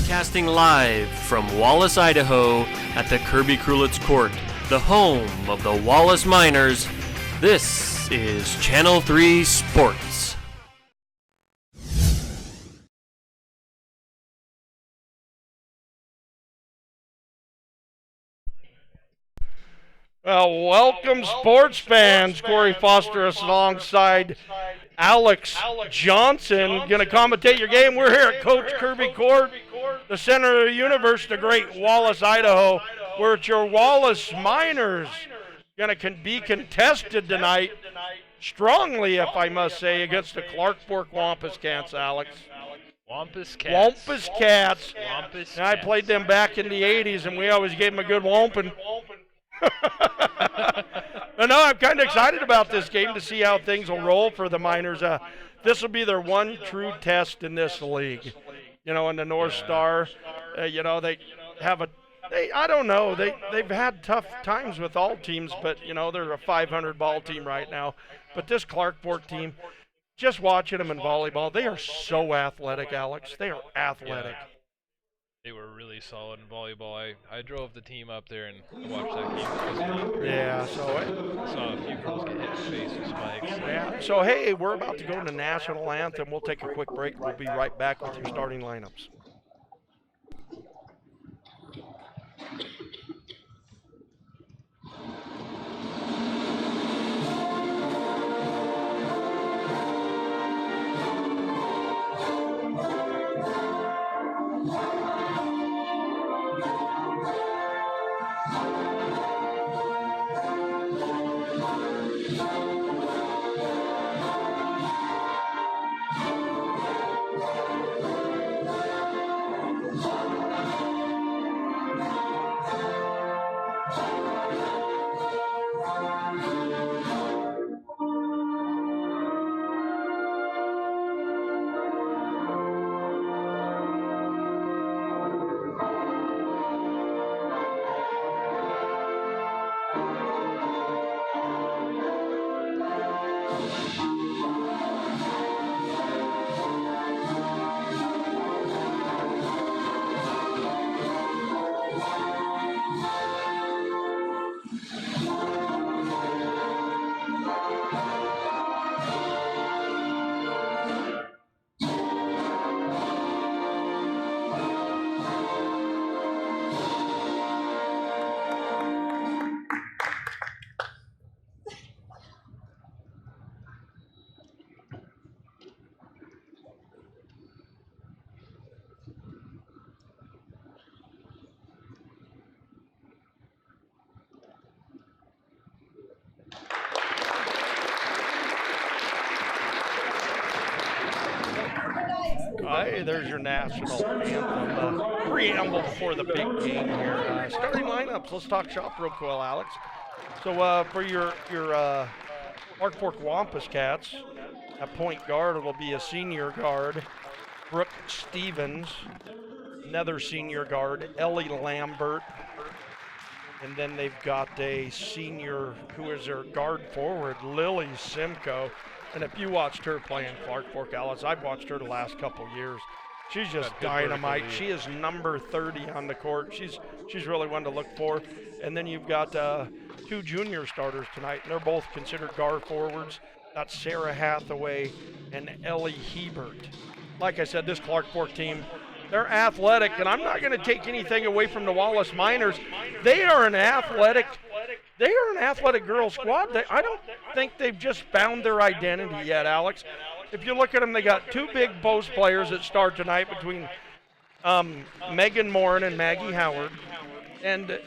Broadcasting live from Wallace, Idaho at the Kirby Krulitz Court, the home of the Wallace Miners, this is Channel 3 Sports. Well, welcome sports fans. Corey Foster us alongside Alex Johnson going to commentate your game. We're here at Coach Kirby Court, the center of the universe, the great Wallace, Idaho, where it's your Wallace Miners going to be contested tonight, strongly, if I must say, against the Clark Fork Wampus Cats, Alex. Wampus Cats. Wampus Cats. Wampus I played them back in the 80s, and we always gave them a good whomping. But no, I'm kind of excited about this game to see how things will roll for the Miners. This will be their one true test in this league. You know, in the North Star, you know, they have I don't know, they've had tough times with all teams, but, you know, they're a 500 ball team right now. But this Clark Fork team, just watching them in volleyball, they are so athletic, Alex. They are athletic. Yeah. They were really solid in volleyball. I drove the team up there and watched that game. Yeah, so I saw a few girls get hit in the face with spikes. Yeah. So, hey, we're about to go to national anthem. We'll take a quick break. We'll be right back with your starting lineups. Hey, there's your national anthem preamble before the big game here. Starting lineups, let's talk shop real quick, Alex. So for your Clark Fork Wampus Cats, at point guard, it'll be a senior guard, Brooke Stevens, another senior guard, Ellie Lambert, and then they've got a senior who is their guard forward, Lily Simcoe. And if you watched her play in Clark Fork, Alice, I've watched her the last couple years. She's just dynamite. She is number 30 on the court. She's really one to look for. And then you've got two junior starters tonight, and they're both considered guard forwards. That's Sarah Hathaway and Ellie Hebert. Like I said, this Clark Fork team, they're athletic, and I'm not going to take anything away from the Wallace Miners. They are an athletic girls squad. I don't think they've just found their identity yet, Alex. If you look at them, they got two big post players that start tonight between Megan Morin and Maggie Howard. And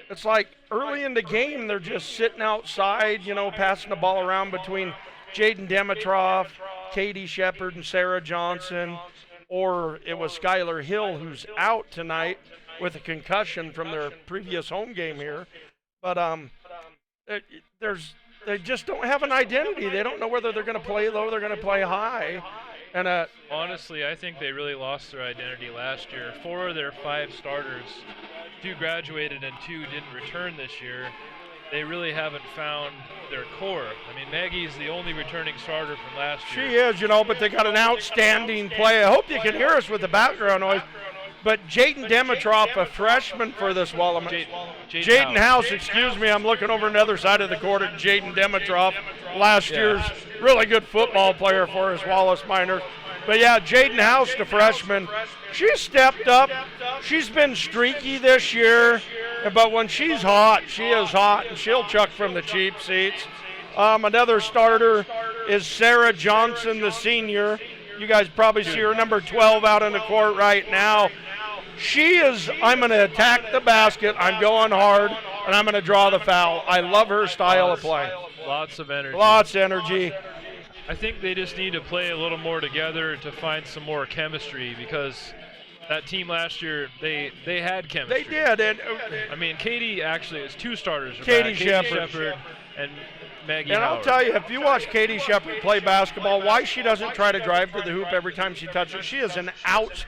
it's like early in the game, they're just sitting outside, you know, passing the ball around between Jaden Dimitrov, Katie Shepard, and Sarah Johnson. Or it was Skylar Hill, who's out tonight with a concussion from their previous home game here. But they just don't have an identity. They don't know whether they're going to play low, they're going to play high. And honestly, I think they really lost their identity last year. 4 of their 5 starters, 2 graduated and 2 didn't return this year. They really haven't found their core. I mean, Maggie's the only returning starter from last year. She is, you know, but they got an outstanding play. I hope you can hear us with the background noise. But Jaden Dimitrov, a freshman for this Wallace. Jaden House, excuse me, I'm looking over another side of the court at Jaden Dimitrov, last year's really good football player for his Wallace Miners. But yeah, Jaden House, the freshman, she stepped up. She's been streaky this year, but when she's hot, she is hot, and she'll chuck from the cheap seats. Another starter is Sarah Johnson, the senior. You guys probably see her number 12 out in the court right now. She is, I'm going to attack the basket, I'm going hard, and I'm going to draw the foul. I love her style of play. Lots of energy. Lots of energy. I think they just need to play a little more together to find some more chemistry, because that team last year, they had chemistry. They did. And, I mean, Katie actually is 2 starters. Katie Shepard and Maggie And Howard. I'll tell you, if you watch Katie Shepard play basketball, why she doesn't try to drive to the hoop every time she touches, she is an has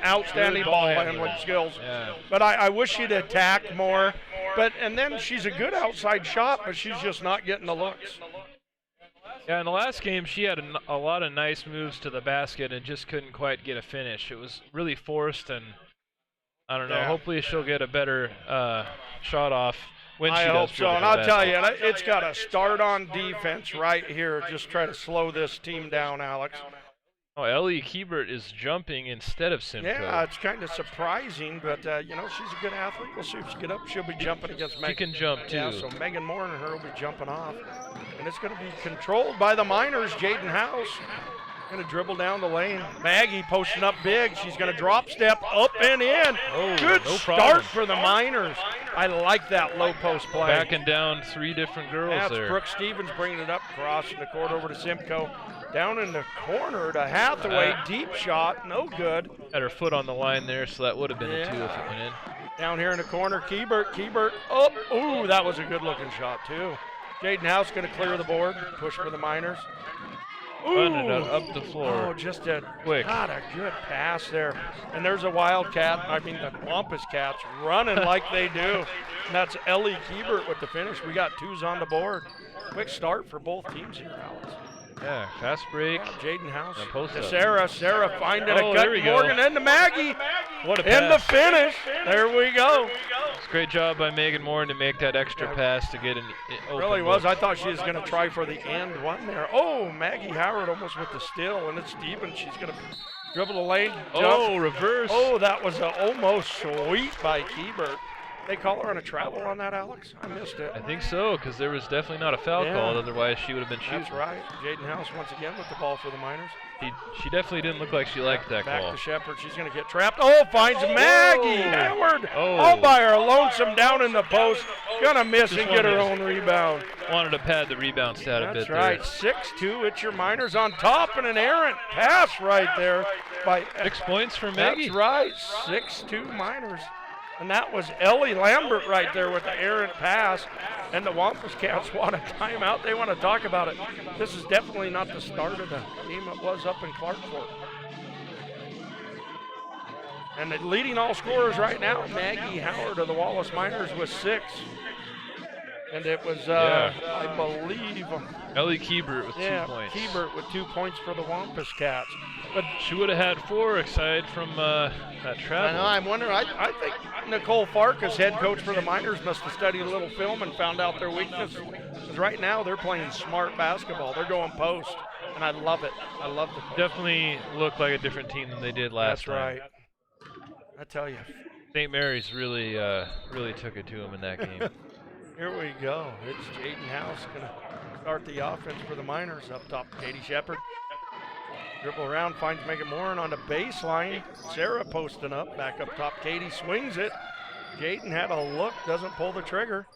outstanding ball handling skills. Yeah. But I wish she'd attack more. And then she's a good outside shot, but she's just not getting the looks. Yeah, in the last game, she had a lot of nice moves to the basket and just couldn't quite get a finish. It was really forced, and I don't know. Yeah. Hopefully she'll get a better shot off when she I does. hope so. And I'll tell you, it's got to start on defense right here. Just try to slow this team down, Alex. Oh, Ellie Kiebert is jumping instead of Simcoe. Yeah, it's kind of surprising, but, she's a good athlete. We'll see if she get up. She'll be jumping against Megan. She can jump, too. Yeah, so Megan Moore and her will be jumping off. And it's going to be controlled by the Miners, Jaden House. Going to dribble down the lane. Maggie posting up big. She's going to drop step up and in. Oh, good no start problem. for the Miners. I like that low post play. Backing down 3 different girls That's there. Brooke Stevens bringing it up, crossing the court over to Simcoe. Down in the corner to Hathaway, deep shot, no good. Had her foot on the line there, so that would have been a 2 if it went in. Down here in the corner, Kiebert up. Ooh, that was a good looking shot too. Jaden House going to clear the board, push for the Miners. Running it up the floor. Oh, just a Quick. not a good pass there. And there's a Wildcat, the Wampus Cats running like they do. And that's Ellie Kiebert with the finish. We got 2s on the board. Quick start for both teams here, Alex. Yeah, fast break. Jaden House And post to up. Sarah finding a Oh, cut. there we go. Morgan into Maggie. What a pass. And the finish. There we go. It's a great job by Megan Moore to make that extra pass to get an open Really was. look. I thought she was going to try for the end one there. Oh, Maggie Howard almost with the steal, and it's Stevens. She's going to dribble the lane. Jump. Oh, reverse. Oh, that was almost sweet by Kiebert. They call her on a travel on that, Alex? I missed it. I think so, because there was definitely not a foul Yeah. called. Otherwise, she would have been shooting. That's right. Jaden House once again with the ball for the Miners. She definitely didn't look like she liked that Back call. to Shepard. She's going to get trapped. Oh, finds Maggie Howard. Oh. All by her lonesome down in the post. Going to miss Just and get her wanted- own rebound. Wanted to pad the rebound stat a That's bit right. there. 6-2. It's your Miners on top, and an errant pass right there by 6 points for Maggie. That's right. 6-2 Miners. And that was Ellie Lambert right there with the errant pass. And the Wampus Cats want a timeout. They want to talk about it. This is definitely not the start of the game it was up in Clarkport. And the leading all scorers right now, Maggie Howard of the Wallace Miners with 6. And it was, I believe, Ellie Kiebert with 2 points. Kiebert with 2 points for the Wampus Cats. But She would have had 4 aside from that travel. I know, I'm wondering, I think Nicole Farkas, head coach for the Miners, must have studied a little film and found out their weakness. Because right now they're playing smart basketball. They're going post, and I love it. I love the post. Definitely looked like a different team than they did last That's time. right. I tell you. St. Mary's really took it to them in that game. Here we go. It's Jaden House going to start the offense for the Miners. Up top, Katie Shepard. Dribble around, finds Megan Moran on the baseline. Sarah posting up, back up top. Katie swings it. Jaden had a look, doesn't pull the trigger.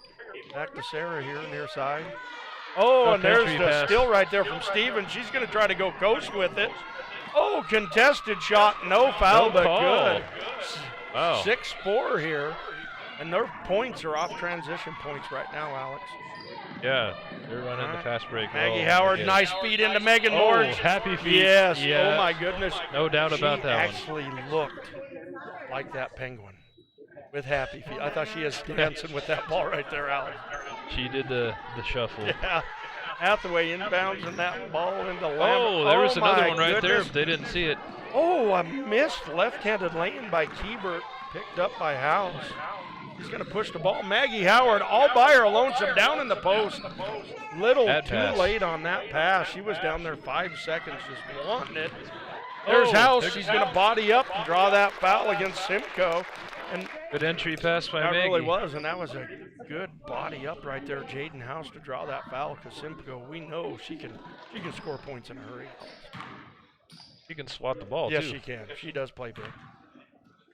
Back to Sarah here near side. Oh, and there's country the pass. steal right there from Stevens. She's going to try to go coast with it. Oh, contested shot, no foul, No but call. good. Wow. 6-4 here. And their points are off transition points right now, Alex. Yeah, they're running the fast break. Maggie well. Howard, Yeah. nice feed into Megan Oh, Moore. happy feet. Yes. Yeah. Oh my goodness. No doubt about that one. She actually looked like that penguin with happy feet. I thought she was dancing with that ball right there, Alex. She did the shuffle. Yeah. Hathaway inbounds and that ball into Lambert. Oh, there was another my one right there, goodness. but they didn't see it. Oh, a missed left-handed lane by Kiebert, picked up by House. He's going to push the ball. Maggie Howard all by her lonesome down in the post. Little too late on that pass. She was down there 5 seconds just wanting it. There's House. She's going to body up and draw that foul against Simcoe. And good entry pass by Maggie. That really was, and that was a good body up right there, Jaden House, to draw that foul, because Simcoe, we know she can score points in a hurry. She can swat the ball, yes, too. Yes, she can. She does play big.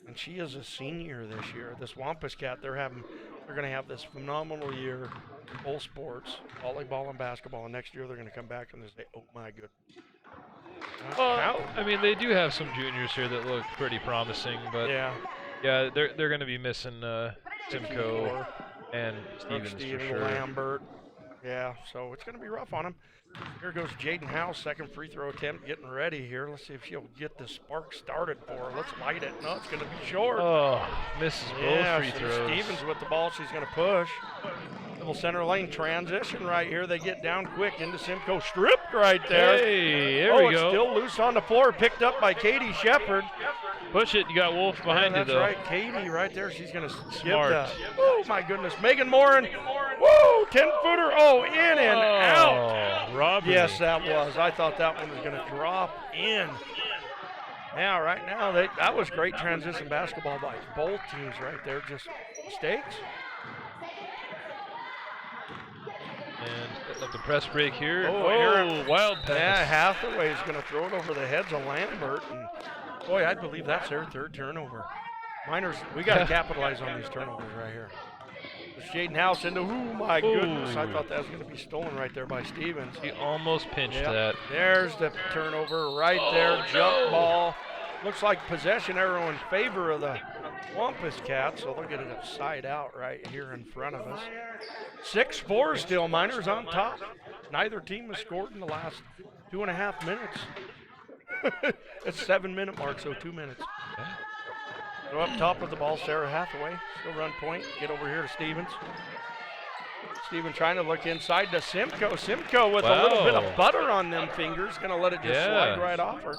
And she is a senior this year. This Wampus Cat, they're going to have this phenomenal year, full sports, volleyball and basketball, and next year they're going to come back and they say, oh my goodness. Well, I mean, they do have some juniors here that look pretty promising, but yeah, they're going to be missing Simcoe and Stevens for sure. Lambert. Yeah, so it's going to be rough on them. Here goes Jaden House, second free throw attempt, getting ready here. Let's see if she'll get the spark started for her. Let's light it. No, it's going to be short. Oh, misses both free throws. Stevens with the ball. She's going to push. Little center lane transition right here. They get down quick into Simcoe. Stripped right there. Hey, there we go. It's still loose on the floor. Picked up by Katie Shepard. Push it. You got Wolf behind you, though. That's right. Katie right there. She's going to give that. Oh, my goodness. Megan Morin. Woo! 10-footer. Oh, in and out. Robbery. Yes, that was. I thought that one was going to drop in. Now, right now, that was great transition basketball by both teams right there. Just mistakes. And let the press break here. Oh, wild pass. Yeah, Hathaway's going to throw it over the heads of Lambert. And boy, I believe that's their third turnover. Miners, we got to capitalize on these turnovers right here. It's Jaden House into, oh my goodness. I thought that was going to be stolen right there by Stevens. He almost pinched that. There's the turnover right there. Jump ball. Looks like possession arrow in favor of the Wampus Cats, so they'll get it upside out right here in front of us. 6-4 still, Miners on top. Neither team has scored in the last 2.5 minutes. It's 7-minute mark, so 2 minutes. So up top with the ball, Sarah Hathaway. She'll run point, get over here to Stevens. Steven trying to look inside to Simcoe. Simcoe with a little bit of butter on them fingers, gonna let it just slide right off her.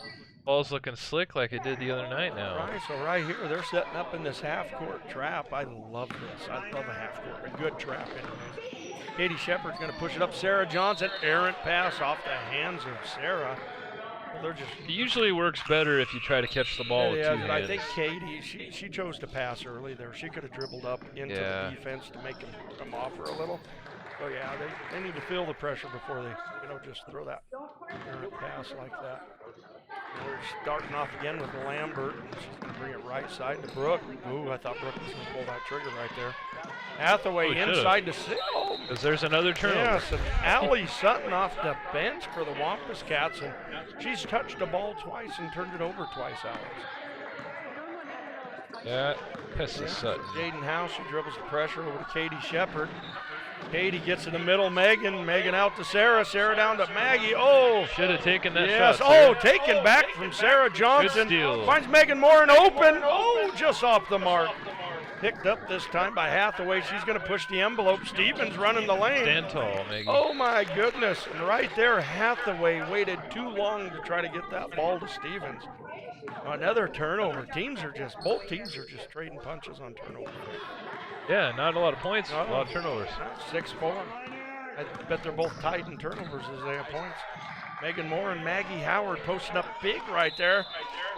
Ball's looking slick like it did the other night now. Right, so right here, they're setting up in this half-court trap. I love this. I love a half-court, a good trap anyways. Katie Shepard's going to push it up. Sarah Johnson, errant pass off the hands of Sarah. Well, they're just. It usually works better if you try to catch the ball with two hands. I think Katie, she chose to pass early there. She could have dribbled up into the defense to make them come off her a little. So yeah, they need to feel the pressure before they, just throw that errant pass like that. We're starting off again with Lambert. She's going to bring it right side to Brooke. Ooh, I thought Brooke was going to pull that trigger right there. Hathaway inside to Sil. Because there's another turnover. Yes, and Allie Sutton off the bench for the Wampus Cats, and she's touched the ball twice and turned it over twice, Alex. Yeah, pisses Sutton. Jaden House, she dribbles the pressure over to Katie Shepard. Katie gets in the middle, Megan out to Sarah, Sarah down to Maggie. Oh! Should have taken that shot. Sarah. Taken back from Sarah Johnson. Good steal. Finds Megan Morin open. Oh, just off the mark. Picked up this time by Hathaway. She's going to push the envelope. Stevens running the lane. Stand tall, Maggie. Oh, my goodness. And right there, Hathaway waited too long to try to get that ball to Stevens. Another turnover. Both teams are just trading punches on turnover. Yeah, not a lot of points, a lot of turnovers. 6-4. I bet they're both tied in turnovers as they have points. Megan Moore and Maggie Howard posting up big right there.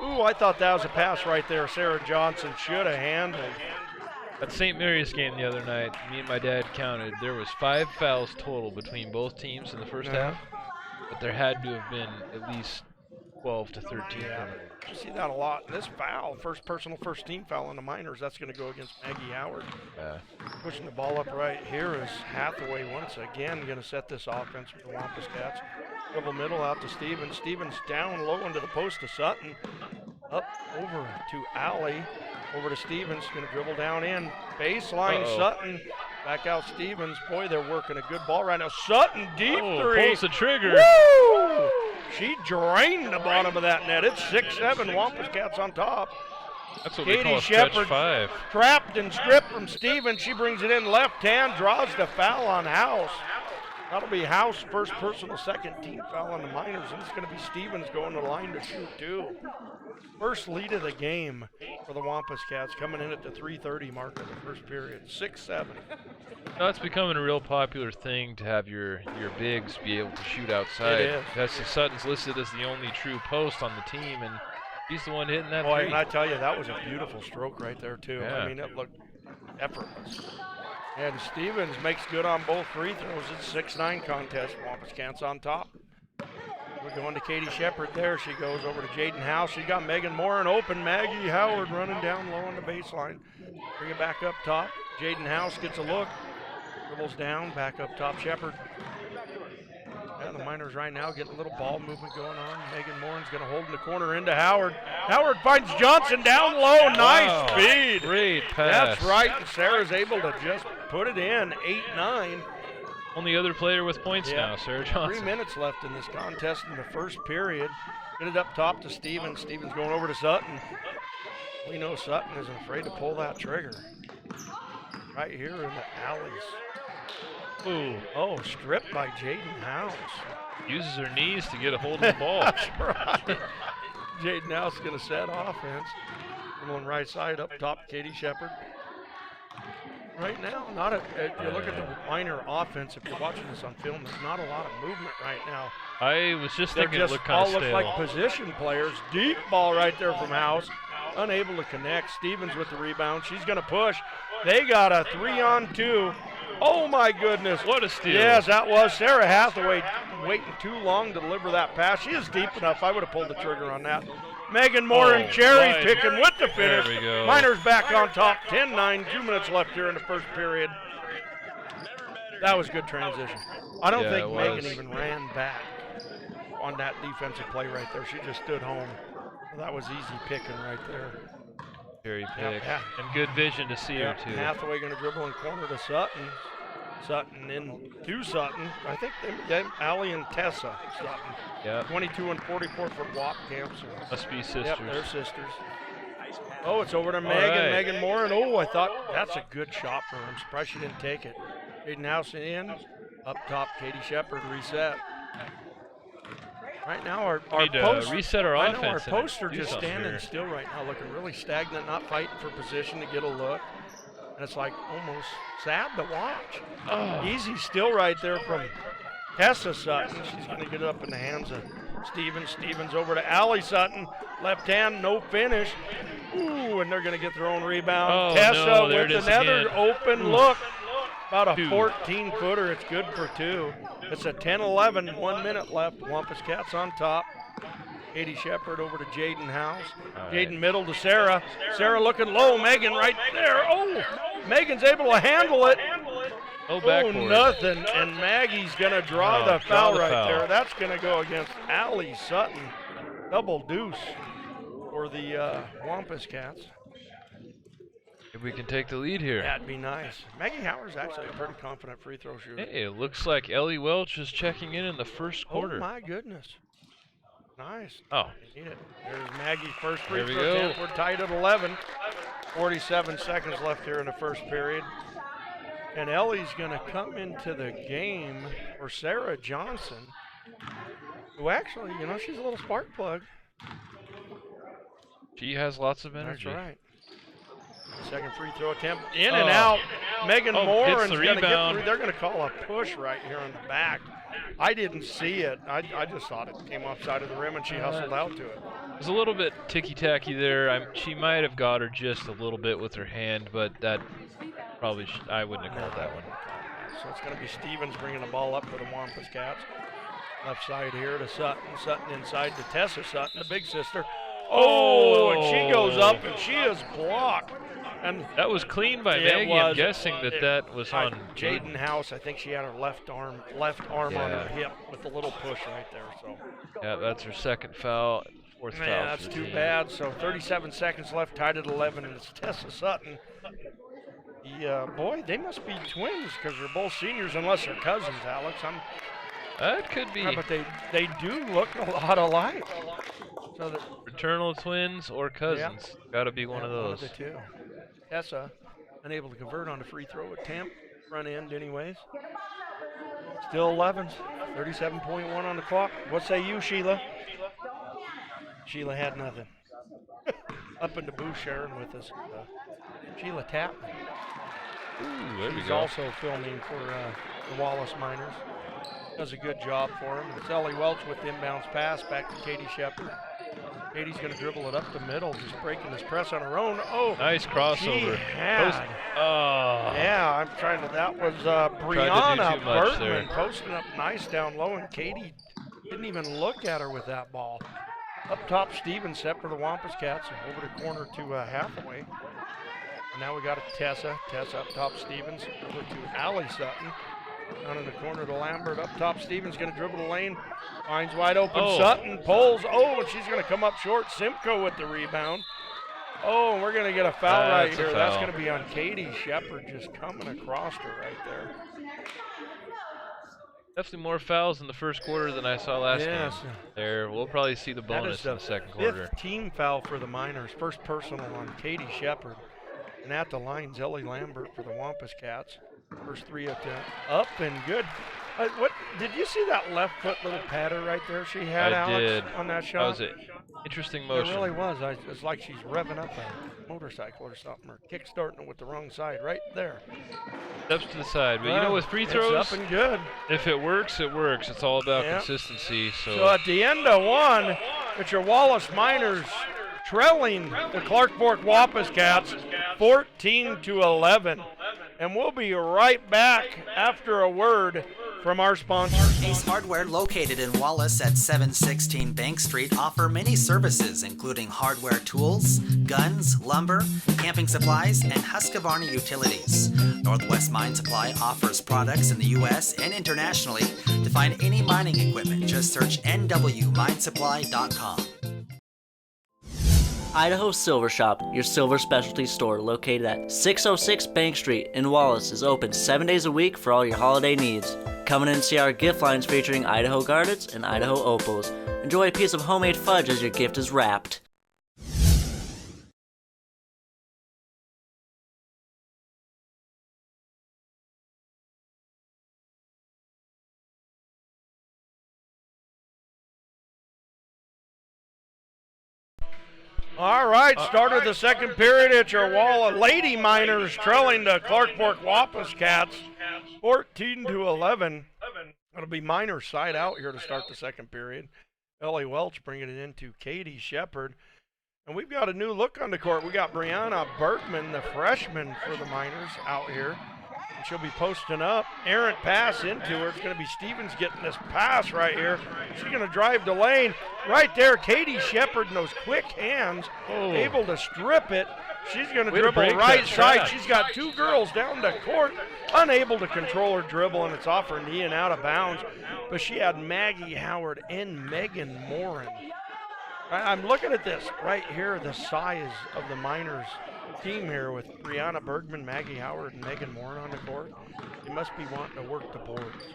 Ooh, I thought that was a pass right there. Sarah Johnson should have handled. At St. Mary's game the other night, me and my dad counted. There was 5 fouls total between both teams in the first half, but there had to have been at least 12 to 13. Yeah, you see that a lot. This foul, first team foul on the Miners, that's going to go against Maggie Howard. Yeah. Pushing the ball up right here is Hathaway once again going to set this offense for the Wampus Cats. Dribble middle out to Stevens. Stevens down low into the post to Sutton. Up over to Allie. Over to Stevens. Going to dribble down in. Baseline Sutton. Back out Stevens. Boy, they're working a good ball right now. Sutton deep three. Pulls the trigger. Woo! She drained the bottom of that net. It's 6-7. Wampus Cats on top. That's what Katie we call a Shepard stretch 5. Trapped and stripped from Stevens. She brings it in left hand. Draws the foul on House. That'll be House, first personal, second team foul on the Miners, and it's going to be Stevens going to the line to shoot too. First lead of the game for the Wampus Cats, coming in at the 3:30 mark of the first period, 6-7. No, it's becoming a real popular thing to have your bigs be able to shoot outside. It is. Tessie Sutton's listed as the only true post on the team, and he's the one hitting that Boy, three. and I tell you, that was a beautiful stroke right there too. Yeah. I mean, it looked effortless. And Stevens makes good on both free throws. It's a 6-9 contest. Wampus Cats on top. We're going to Katie Shepard there. She goes over to Jaden House. She got Megan Moore open. Maggie Howard running down low on the baseline. Bring it back up top. Jaden House gets a look. Dribbles down, back up top. Shepard. Yeah, the Miners right now getting a little ball movement going on. Megan Morin's going to hold in the corner into Howard. Howard finds Johnson down low. Nice speed. Great pass. That's right. And Sarah's able to just put it in. 8-9. Only other player with points now, Sarah Johnson. 3 minutes left in this contest in the first period. Get it up top to Stevens. Stevens going over to Sutton. We know Sutton isn't afraid to pull that trigger. Right here in the alleys. Ooh. Oh, stripped by Jaden House. Uses her knees to get a hold of the ball. That's right. Jaden House is going to set offense. Going right side up top, Katie Shepard. Right now, if you look at the Miner offense, if you're watching this on film, there's not a lot of movement right now. I was just thinking They're it just looked kind all of look stale. like position players. Deep ball right there from House. Unable to connect. Stevens with the rebound. She's going to push. They got a 3-on-2. Oh, my goodness. What a steal. Yes, that was Sarah Hathaway waiting too long to deliver that pass. She is deep enough. I would have pulled the trigger on that. Megan Moore and cherry right. picking with the finish. There we go. Miners back on top. 10-9. 2 minutes left here in the first period. That was good transition. I don't think Megan even ran back on that defensive play right there. She just stood home. That was easy picking right there. Cherry pick. Yeah. And good vision to see her, too. Hathaway going to dribble in corner to Sutton. Sutton in to Sutton. I think Allie and Tessa Sutton. Yep. 22 and 44 for Wap Camps. Must be sisters. Yep, they're sisters. Oh, it's over to Megan. Megan Moore. And I thought that's a good shot for her. I'm surprised she didn't take it. Jaden House in. Up top, Katie Shepard reset. Right now, our post, reset our offense. Our posts are do just something standing here. still right now, looking really stagnant, not fighting for position to get a look. And it's like almost sad to watch. Oh. Easy still right there from Tessa Sutton. She's going to get it up in the hands of Stevens. Stevens over to Allie Sutton. Left hand, no finish. Ooh, and they're going to get their own rebound. Oh, Tessa no, there with it is another again. open look. About a Two. 14-footer. It's good for two. It's a 10-11, 1 minute left. Wampus Cats on top. Katie Shepard over to Jaden House. Jaden middle to Sarah. Sarah looking low. Megan right there. Oh, Megan's able to handle it. Oh, backboard. Oh, nothing. And Maggie's going to draw the foul right foul. there. That's going to go against Allie Sutton. Double deuce for the Wampus Cats. If we can take the lead here. That'd be nice. Maggie Howard's actually a pretty confident free throw shooter. Hey, it looks like Ellie Welch is checking in the first quarter. Oh, my goodness. Nice. Oh. Need it. There's Maggie's first free There we throw go. attempt. We're tied at 11. 47 seconds left here in the first period. And Ellie's going to come into the game for Sarah Johnson, who actually, she's a little spark plug. She has lots of energy. That's right. Second free throw attempt. In and out. Megan Moore gets is the going to get rebound. through. They're going to call a push right here on the back. I didn't see it. I just thought it came offside of the rim, and she hustled out to it. It was a little bit ticky-tacky there. She might have got her just a little bit with her hand, but that probably I wouldn't have called that one. So it's going to be Stevens bringing the ball up for the Wampus Cats. Left side here to Sutton. Sutton inside to Tessa Sutton, the big sister. Oh, and she goes up, and she is blocked. And that was clean by Maggie. I'm guessing that was on Jaden House. I think she had her left arm on her hip with a little push right there. So yeah, that's her second foul, fourth foul. Yeah, that's too bad. So 37 seconds left, tied at 11, and it's Tessa Sutton. Boy, they must be twins because they're both seniors, unless they're cousins, Alex. That could be. Yeah, but they do look a lot alike. So fraternal twins or cousins. Got to be one of those. One of the two. Tessa unable to convert on a free throw attempt, front end anyways. Still 11s, 37.1 on the clock. What say you, Sheila? Sheila had nothing. Up in the booth sharing with us. Sheila Tapman. Ooh, there we She's go. also filming for the Wallace Miners. Does a good job for him. It's Ellie Welch with the inbounds pass back to Katie Shepard. Katie's going to dribble it up the middle, just breaking this press on her own. Oh, Nice crossover. Yeah, I'm trying to. That was Brianna Bergman posting up nice down low, and Katie didn't even look at her with that ball. Up top, Stevens set for the Wampus Cats, over the corner to Hathaway. And now we got a Tessa. Tessa up top, Stevens over to Allie Sutton. Down in the corner to Lambert. Up top, Stevens going to dribble the lane. Finds wide open Sutton. Pulls. Oh, and she's going to come up short. Simcoe with the rebound. Oh, and we're going to get a foul right here. That's going to be on Katie Shepard, just coming across her right there. Definitely more fouls in the first quarter than I saw last game. There, we'll probably see the bonus in the second quarter. Fifth team foul for the Miners. First personal on Katie Shepard. And at the line, Ellie Lambert for the Wampus Cats. First three attempt. Up and good. What did you see that left foot little patter right there she had, Alex, on that shot? That was an interesting motion. It really was. It's like she's revving up a motorcycle or something, or kick-starting it with the wrong side right there. Steps to the side. But you know, with free throws, it's up and good. If it works, it works. It's all about consistency. So at the end of one, it's your Wallace Miners trailing the Clark-Bork Wampus Cats 14-11. And we'll be right back after a word from our sponsor. Ace Hardware, located in Wallace at 716 Bank Street, offer many services including hardware tools, guns, lumber, camping supplies, and Husqvarna utilities. Northwest Mine Supply offers products in the U.S. and internationally. To find any mining equipment, just search nwminesupply.com. Idaho Silver Shop, your silver specialty store located at 606 Bank Street in Wallace, is open 7 days a week for all your holiday needs. Come in and see our gift lines featuring Idaho Gardens and Idaho Opals. Enjoy a piece of homemade fudge as your gift is wrapped. All right, start of the second period. It's your Lady Miners trailing the Clark-Bork Wampus Cats 14-11. It'll be Miners side out here to start the second period. Ellie Welch bringing it into Katie Shepard. And we've got a new look on the court. We got Brianna Bergman, the freshman for the Miners, out here. And she'll be posting up. Errant pass into her. It's going to be Stevens getting this pass right here. She's going to drive the lane. Right there, Katie Shepard and those quick hands, able to strip it. She's going to dribble right side. She's got two girls down the court, unable to control her dribble, and it's off her knee and out of bounds. But she had Maggie Howard and Megan Morin. I'm looking at this right here, the size of the Miners team here with Brianna Bergman, Maggie Howard, and Megan Morin on the court. They must be wanting to work the boards.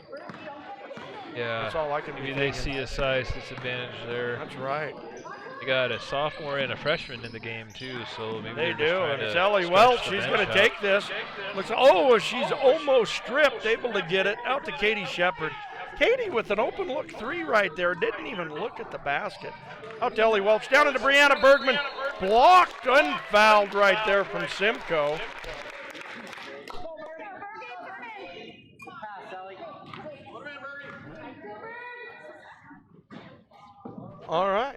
Yeah, that's all I can maybe they see a size disadvantage there. That's right. They got a sophomore and a freshman in the game too, so maybe they do. And it's Ellie Welch. She's going to take this. Looks, she's almost stripped, able to get it out to Katie Shepard. Katie with an open look three right there. Didn't even look at the basket. Out to Ellie Welch. Down into Brianna Bergman. Blocked, unfouled right there from Simcoe. All right.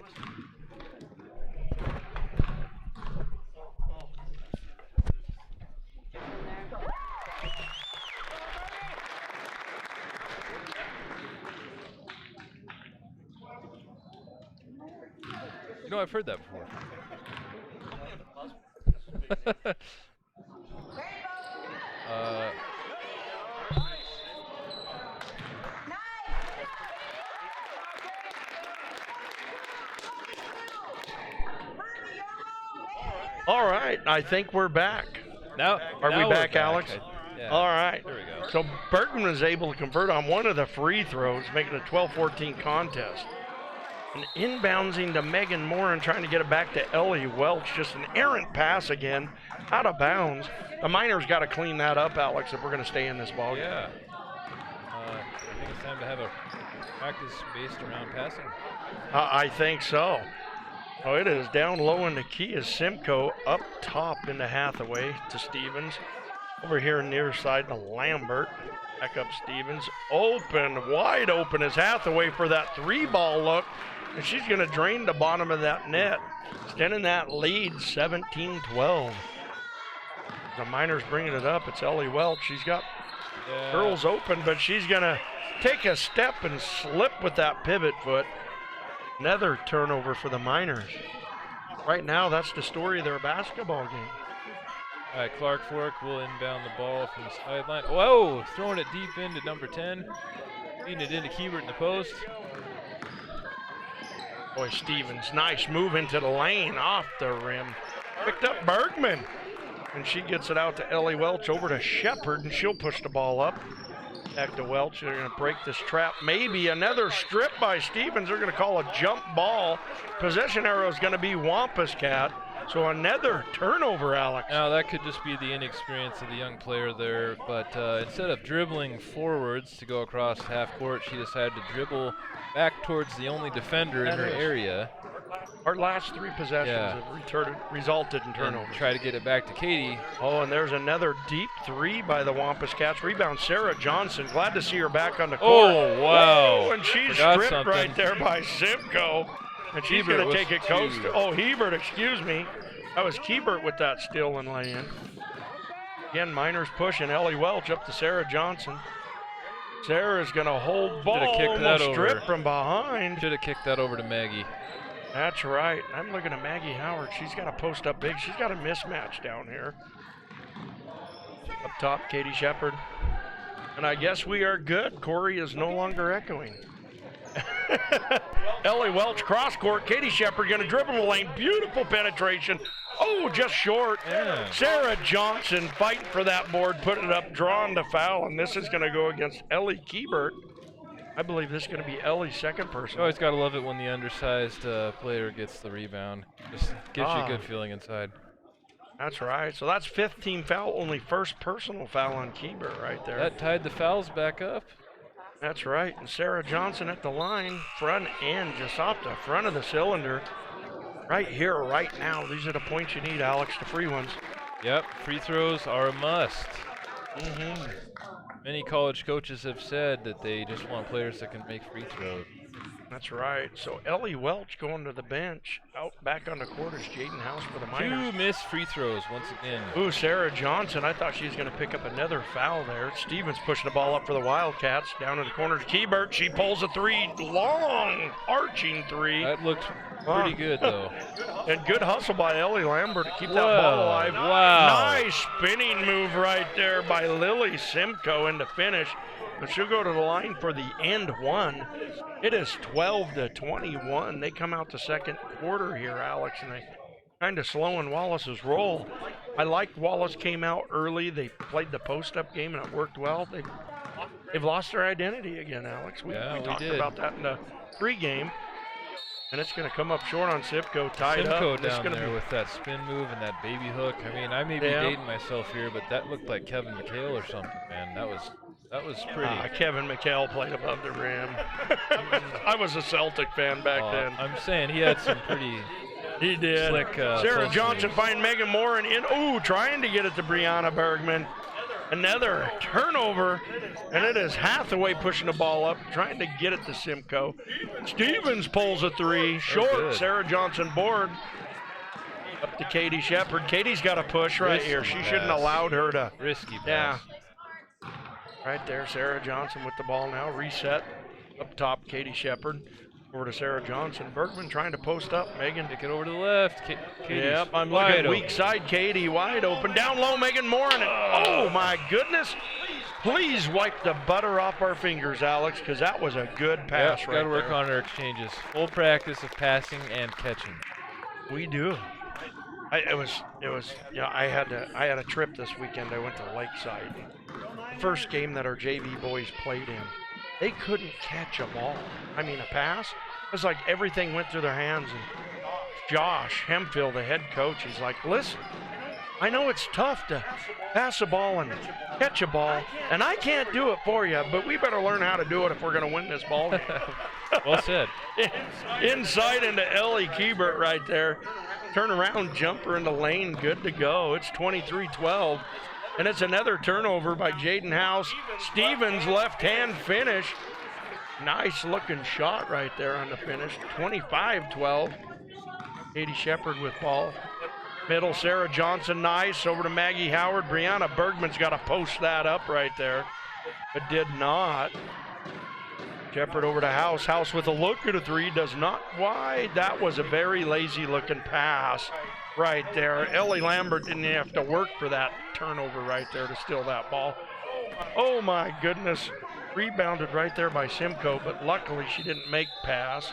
You know, I've heard that before. All right, I think we're back. Are we back, Alex? Yeah. All right. There we go. So Bergman was able to convert on one of the free throws, making a 12-14 contest. And inbouncing to Megan Morin, trying to get it back to Ellie Welch. Just an errant pass again, out of bounds. The Miners got to clean that up, Alex, if we're going to stay in this ballgame. Yeah. I think time to have a practice based around passing. I think so. Oh, it is down low in the key as Simcoe up top into Hathaway to Stevens. Over here near side to Lambert. Back up Stevens. Open, wide open is Hathaway for that 3-ball look. And she's going to drain the bottom of that net. Extending that lead 17-12. The Miners bringing it up. It's Ellie Welch. She's got girls open, but she's going to take a step and slip with that pivot foot. Another turnover for the Miners. Right now, that's the story of their basketball game. All right, Clark Fork will inbound the ball from the sideline. Whoa, throwing it deep into number 10. Feeding it into Kiebert in the post. Boy, Stevens, nice move into the lane, off the rim. Picked up Bergman. And she gets it out to Ellie Welch over to Shepard, and she'll push the ball up. Back to Welch. They're going to break this trap. Maybe another strip by Stevens. They're going to call a jump ball. Possession arrow is going to be Wampus Cat. So another turnover, Alex. Now that could just be the inexperience of the young player there, but instead of dribbling forwards to go across half court, she decided to dribble back towards the only defender in her area. Our last 3 possessions have resulted in turnovers. Try to get it back to Katie. Oh, and there's another deep 3 by the Wampus Cats. Rebound, Sarah Johnson. Glad to see her back on the court. Oh, wow. Oh, and she's Forgot stripped something. right there by Simcoe. And she's going to take it coast. Oh, Hebert, excuse me. That was Kiebert with that steal and lay-in. Again, Miners pushing Ellie Welch up to Sarah Johnson. Sarah's going to hold ball, almost strip from behind. Should have kicked that over to Maggie. That's right. I'm looking at Maggie Howard. She's got to post up big. She's got a mismatch down here. Up top, Katie Shepard. And I guess we are good. Corey is no longer echoing. Ellie Welch cross court. Katie Shepard going to dribble the lane. Beautiful penetration. Oh, just short. Yeah. Sarah Johnson fighting for that board, putting it up, drawing the foul, and this is going to go against Ellie Kiebert. I believe this is going to be Ellie's second person. You always got to love it when the undersized player gets the rebound. Just gives you a good feeling inside. That's right. So that's 5th team foul, only first personal foul on Kiebert right there. That tied the fouls back up. That's right. And Sarah Johnson at the line, front end, just off the front of the cylinder. Right here, right now. These are the points you need, Alex, the free ones. Yep, free throws are a must. Mm-hmm. Many college coaches have said that they just want players that can make free throws. That's right. So Ellie Welch going to the bench. Out back on the court is Jaden House for the Miners. 2 missed free throws once again. Ooh, Sarah Johnson. I thought she was going to pick up another foul there. Stevens pushing the ball up for the Wildcats. Down in the corner to Kiebert. She pulls a 3. Long, arching 3. That looked pretty good, though. And good hustle by Ellie Lambert to keep that ball alive. Wow. Nice spinning move right there by Lily Simcoe in the finish. But she'll go to the line for the end one. It is 12-21. They come out the second quarter here, Alex, and they kind of slowing Wallace's roll. I liked Wallace came out early. They played the post-up game, and it worked well. They've lost their identity again, Alex. We talked about that in the pregame. And it's going to come up short on Simcoe, tied Simcoe up. down there with that spin move and that baby hook. I mean, I may be dating myself here, but that looked like Kevin McHale or something, man. That was pretty. Kevin McHale played above the rim. I was a Celtic fan back then. I'm saying he had some pretty he did. Slick, Sarah Johnson find Megan Moore and in. Ooh, trying to get it to Brianna Bergman. Another turnover, and it is Hathaway pushing the ball up, trying to get it to Simcoe. Stevens pulls a 3, short. Sarah Johnson board. Up to Katie Shepard. Katie's got a push right here. She shouldn't have allowed her to. Risky pass. Yeah. Right there, Sarah Johnson with the ball now. Reset. Up top, Katie Shepard. Over to Sarah Johnson. Bergman trying to post up. Megan. Kick it over to the left. Yep, I'm looking weak side. Katie wide open. Down low, Megan Moore. And oh, my goodness. Please wipe the butter off our fingers, Alex, because that was a good pass right there. Got to work on our exchanges. Full practice of passing and catching. We do. It was. You know, I had a trip this weekend. I went to Lakeside. The first game that our JV boys played in. They couldn't catch a ball. I mean, a pass. It was like everything went through their hands. And Josh Hemphill, the head coach, he's like, listen, I know it's tough to pass a ball and catch a ball, and I can't do it for you, but we better learn how to do it if we're going to win this ball game. Well said. Inside into Ellie Kiebert right there. Turnaround jumper in the lane, good to go. It's 23-12, and it's another turnover by Jaden House. Stevens left-hand finish. Nice looking shot right there on the finish. 25-12. Katie Shepard with ball. Middle, Sarah Johnson, nice. Over to Maggie Howard. Brianna Bergman's got to post that up right there, but did not. Shepard over to House. House with a look at a three, does not wide. That was a very lazy looking pass right there. Ellie Lambert didn't have to work for that turnover right there to steal that ball. Oh my goodness. Rebounded right there by Simcoe, but luckily she didn't make pass.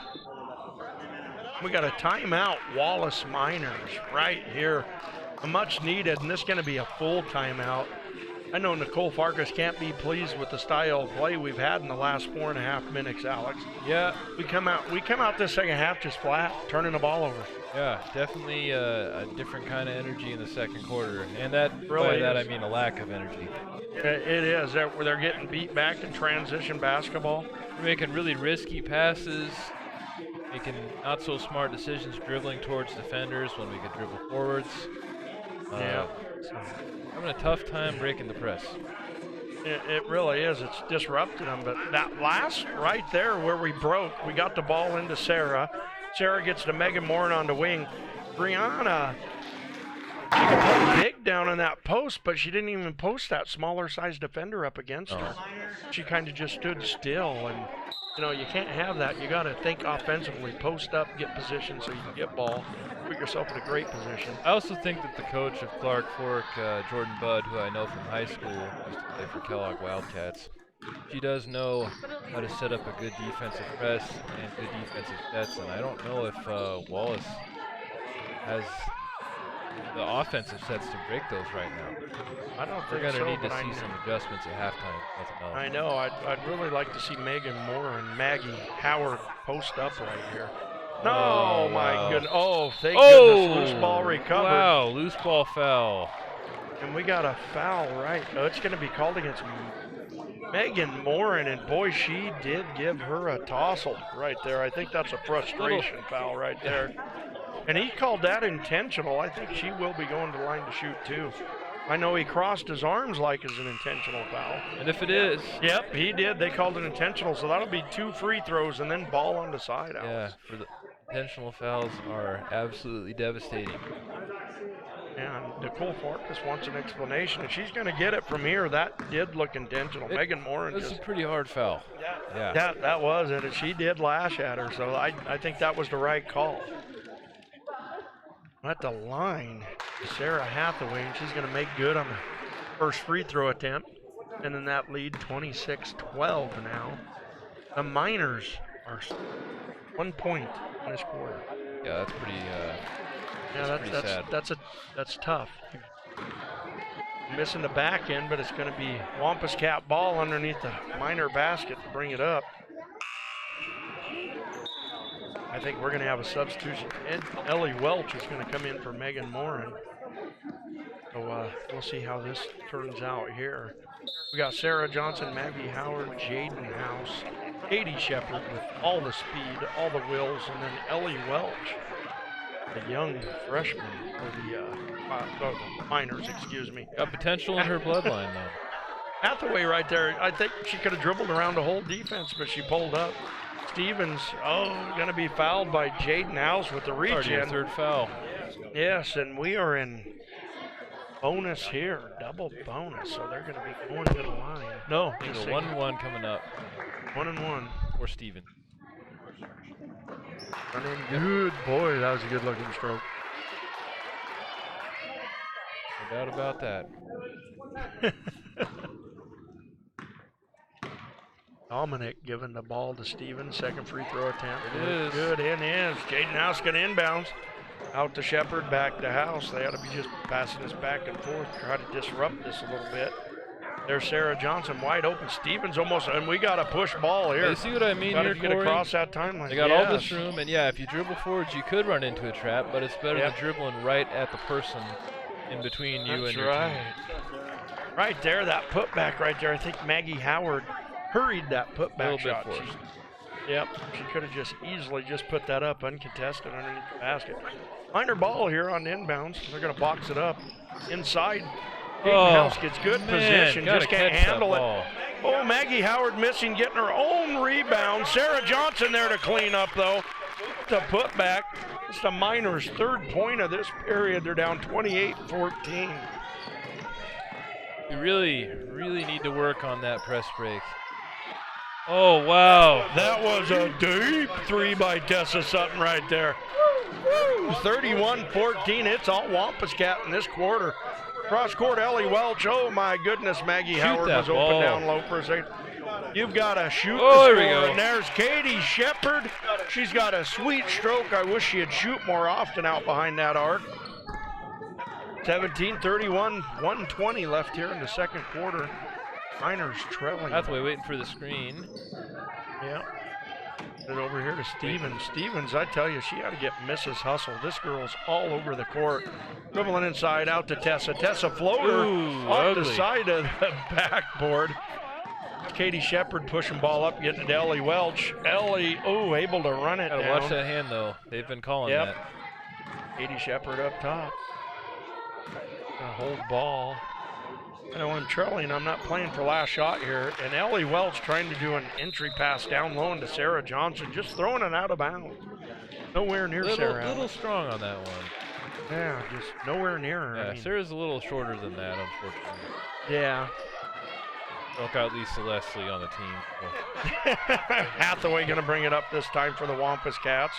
We got a timeout, Wallace Miners, right here. A much needed, and this is going to be a full timeout. I know Nicole Farkas can't be pleased with the style of play we've had in the last 4.5 minutes, Alex. Yeah. We come out this second half just flat, turning the ball over. Yeah, definitely a different kind of energy in the second quarter. And that, Really by that is. I mean a lack of energy. It is. They're getting beat back in transition basketball. We're making really risky passes, making not so smart decisions, dribbling towards defenders when we could dribble forwards. Yeah. Having a tough time breaking the press. It really is. It's disrupted them. But that last right there where we broke, we got the ball into Sarah. Sarah gets to Megan Morin on the wing. Brianna, she could play big down on that post, but she didn't even post that smaller sized defender up against her. She kind of just stood still, and you know, you can't have that. You got to think offensively, post up, get position so you can get ball, put yourself in a great position. I also think that the coach of Clark Fork, Jordan Budd, who I know from high school, used to play for Kellogg Wildcats, she does know how to set up a good defensive press and good defensive sets, and I don't know if Wallace has the offensive sets to break those right now. I don't We're think going to so, need to but see some adjustments at halftime. Nothing else. I know. I'd really like to see Megan Moore and Maggie Howard post up right here. No, Oh, my wow. goodness. Oh, thank goodness. Loose ball recovered. Wow, loose ball foul. And we got a foul, right? Oh, it's going to be called against Megan Morin, and boy, she did give her a tossle right there. I think that's a frustration foul right there. And he called that intentional. I think she will be going to the line to shoot too. I know he crossed his arms like it's an intentional foul. And if it is, Yep, he did. They called it intentional, so that'll be 2 free throws and then ball on the side. yeah, Alex. for the intentional fouls are absolutely devastating. And Nicole Farkas wants an explanation, and she's going to get it from here. That did look intentional. Megan Morin That's a just pretty hard foul. Yeah. that was it. And she did lash at her, so I think that was the right call. At the line, Sarah Hathaway, and she's going to make good on the first free throw attempt. And then that lead 26-12 now. The Miners are 1 point in this quarter. Yeah, that's pretty. Yeah, pretty sad. that's tough. Missing the back end, but it's going to be Wampus Cat ball underneath the Miner basket to bring it up. I think we're going to have a substitution. Ellie Welch is going to come in for Megan Morin. So we'll see how this turns out here. We got Sarah Johnson, Maggie Howard, Jaden House, Katie Shepard with all the speed, all the wills, and then Ellie Welch, the young freshman, or the Miners, excuse me. Got potential in her bloodline, though. Hathaway right there, I think she could have dribbled around the whole defense, but she pulled up. Stevens, going to be fouled by Jaden House with the reach Already a in. third foul. Yes, and we are in bonus here, double bonus, so they're going to be going to the line. No, There's just a 1-1 coming up 1-1. for Steven. Running good. Boy, that was a good looking stroke. No doubt about that. Dominic giving the ball to Stevens. Second free throw attempt. It is. Good in is. Jaden House going to inbounds. Out to Shepard, back to House. They ought to be just passing this back and forth, try to disrupt this a little bit. There's Sarah Johnson wide open. Stevens almost, and we got a push ball here. You see what I mean Got here, to get Corey? across that timeline. They got all this Yes. room, and yeah, if you dribble forwards, you could run into a trap, but it's better Yep. than dribbling right at the person in between you That's and your right. team. Right there, that putback right there. I think Maggie Howard hurried that A little putback bit shot. forced. Yep, she could have just easily just put that up uncontested underneath the basket. Minor ball here on inbounds. They're going to box it up inside. Hayden House gets good position, gotta just can't catch that handle it. ball. Oh, Maggie Howard missing, getting her own rebound. Sarah Johnson there to clean up, though. The putback. It's the Miners' third point of this period. They're down 28-14. You really need to work on that press break. Oh, wow. That was a deep three by Tessa Sutton right there. 31-14. It's all Wampus Cat in this quarter. Cross court, Ellie Welch. Oh my goodness, Maggie Howard that was ball. open down low for a second. You've got to shoot Oh, the there we score. go. And there's Katie Shepard. She's got a sweet stroke. I wish she'd shoot more often out behind that arc. 17-31, 120 left here in the second quarter. Miners trailing. Hathaway waiting for the screen. Yeah. It over here to Stevens. Stevens, I tell you, she ought to get Mrs. Hustle. This girl's all over the court. Dribbling inside out to Tessa. Tessa floater Ooh, off the ugly. side of the backboard. Katie Shepard pushing ball up, getting it to Ellie Welch. Ellie, able to run it Gotta down. watch that hand, though. They've been calling Yep. that. Katie Shepard up top. Gonna hold ball. I know I'm trailing. I'm not playing for last shot here. And Ellie Welch trying to do an entry pass down low into Sarah Johnson, just throwing it out of bounds. Nowhere near Sarah. Little strong on that one. Yeah, just nowhere near her. Yeah, I mean, Sarah's a little shorter than that, unfortunately. yeah. Broke out Lisa Leslie on the team. So. Hathaway going to bring it up this time for the Wampus Cats.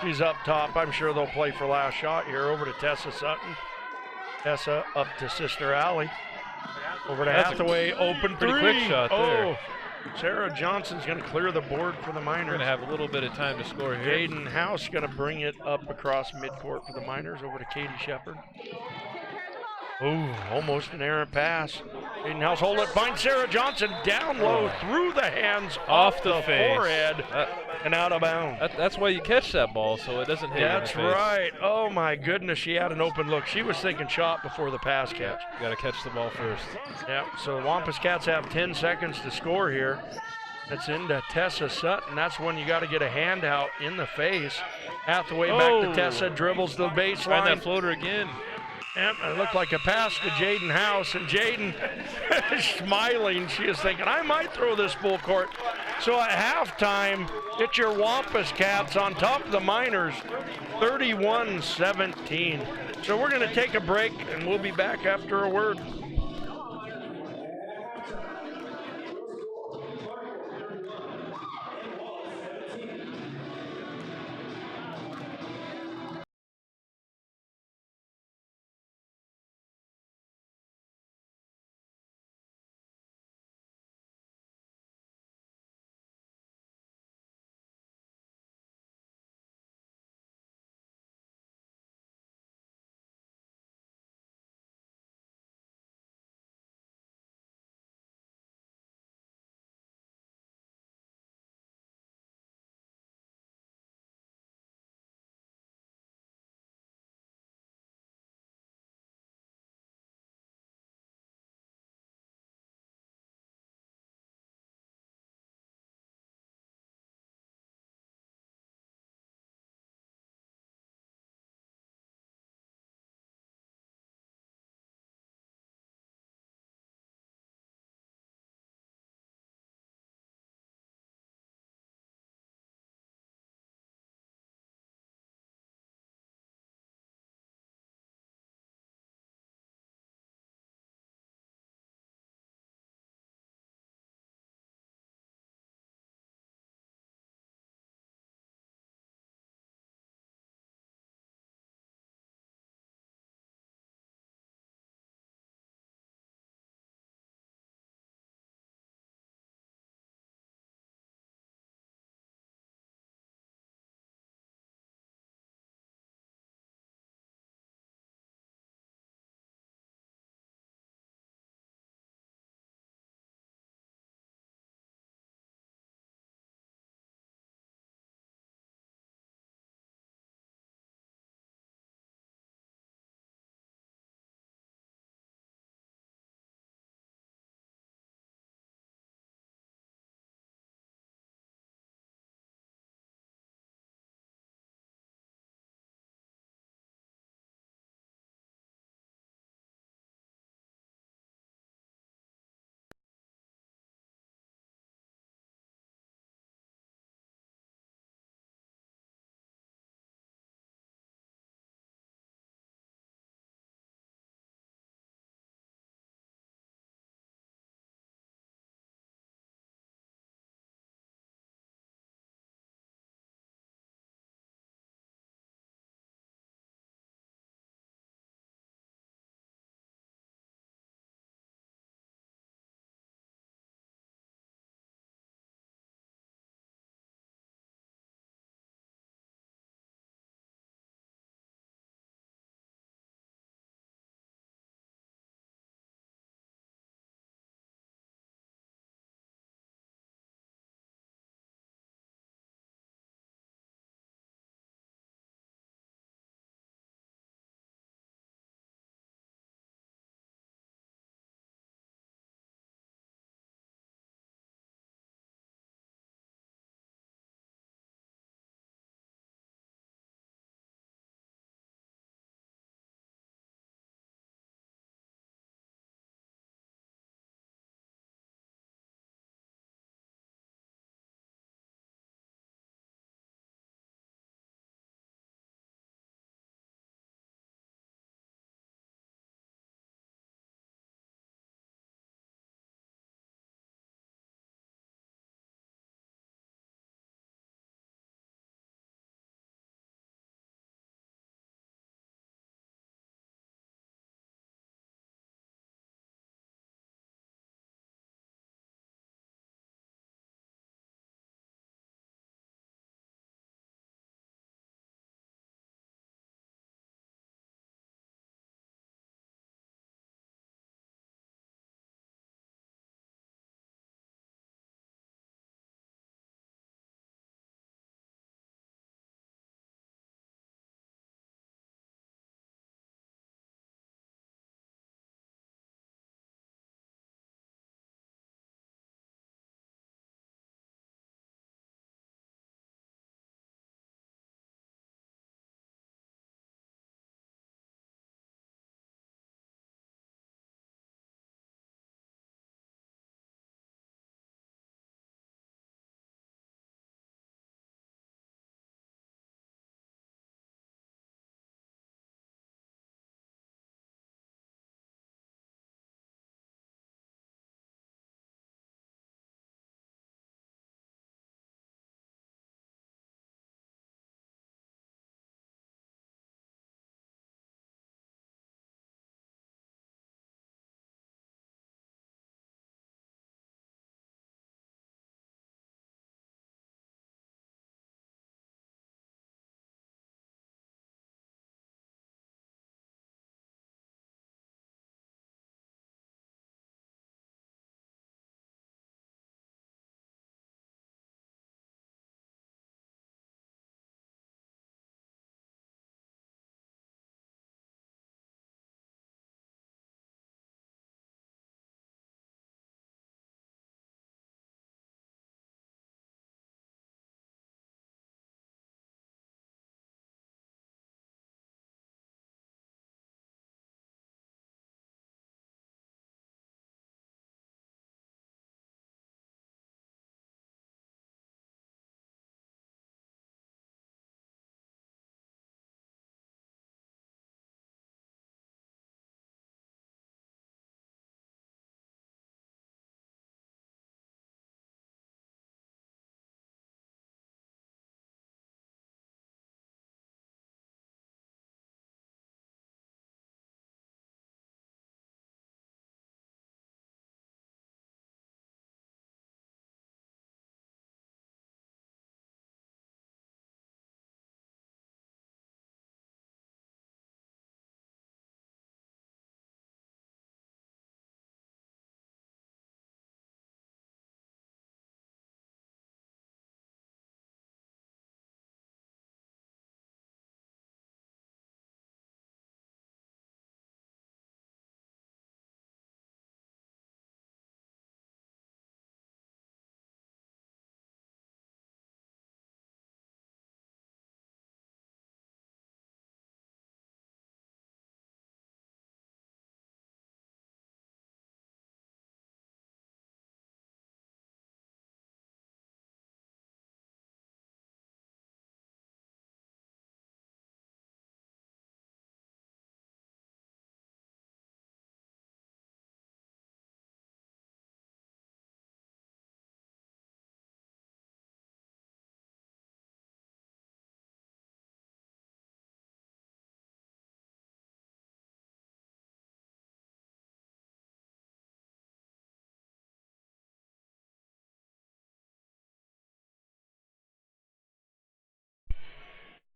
She's up top. I'm sure they'll play for last shot here. Over to Tessa Sutton. Tessa up to Sister Alley. Over to That's a Hathaway. Open pretty three. quick shot there. Oh, Sarah Johnson's going to clear the board for the We're Miners. going to have a little bit of time to score here. Jaden House going to bring it up across midcourt for the Miners. Over to Katie Shepard. Ooh, almost an errant pass. Jaden House hold it, finds Sarah Johnson down low, through the hands, off the face. forehead, and out of bounds. That's why you catch that ball, so it doesn't hit you in the That's face. right. Oh my goodness, she had an open look. She was thinking shot before the pass catch. You got to catch the ball first. Yeah, so the Wampus Cats have 10 seconds to score here. It's into Tessa Sutton. That's when you got to get a handout in the face. Hathaway back to Tessa, dribbles to the Find baseline. that floater again. Yep, it looked like a pass to Jaden House, and Jaden smiling. She is thinking, I might throw this full court. So at halftime, it's your Wampus Cats on top of the Miners, 31-17. So we're going to take a break, and we'll be back after a word.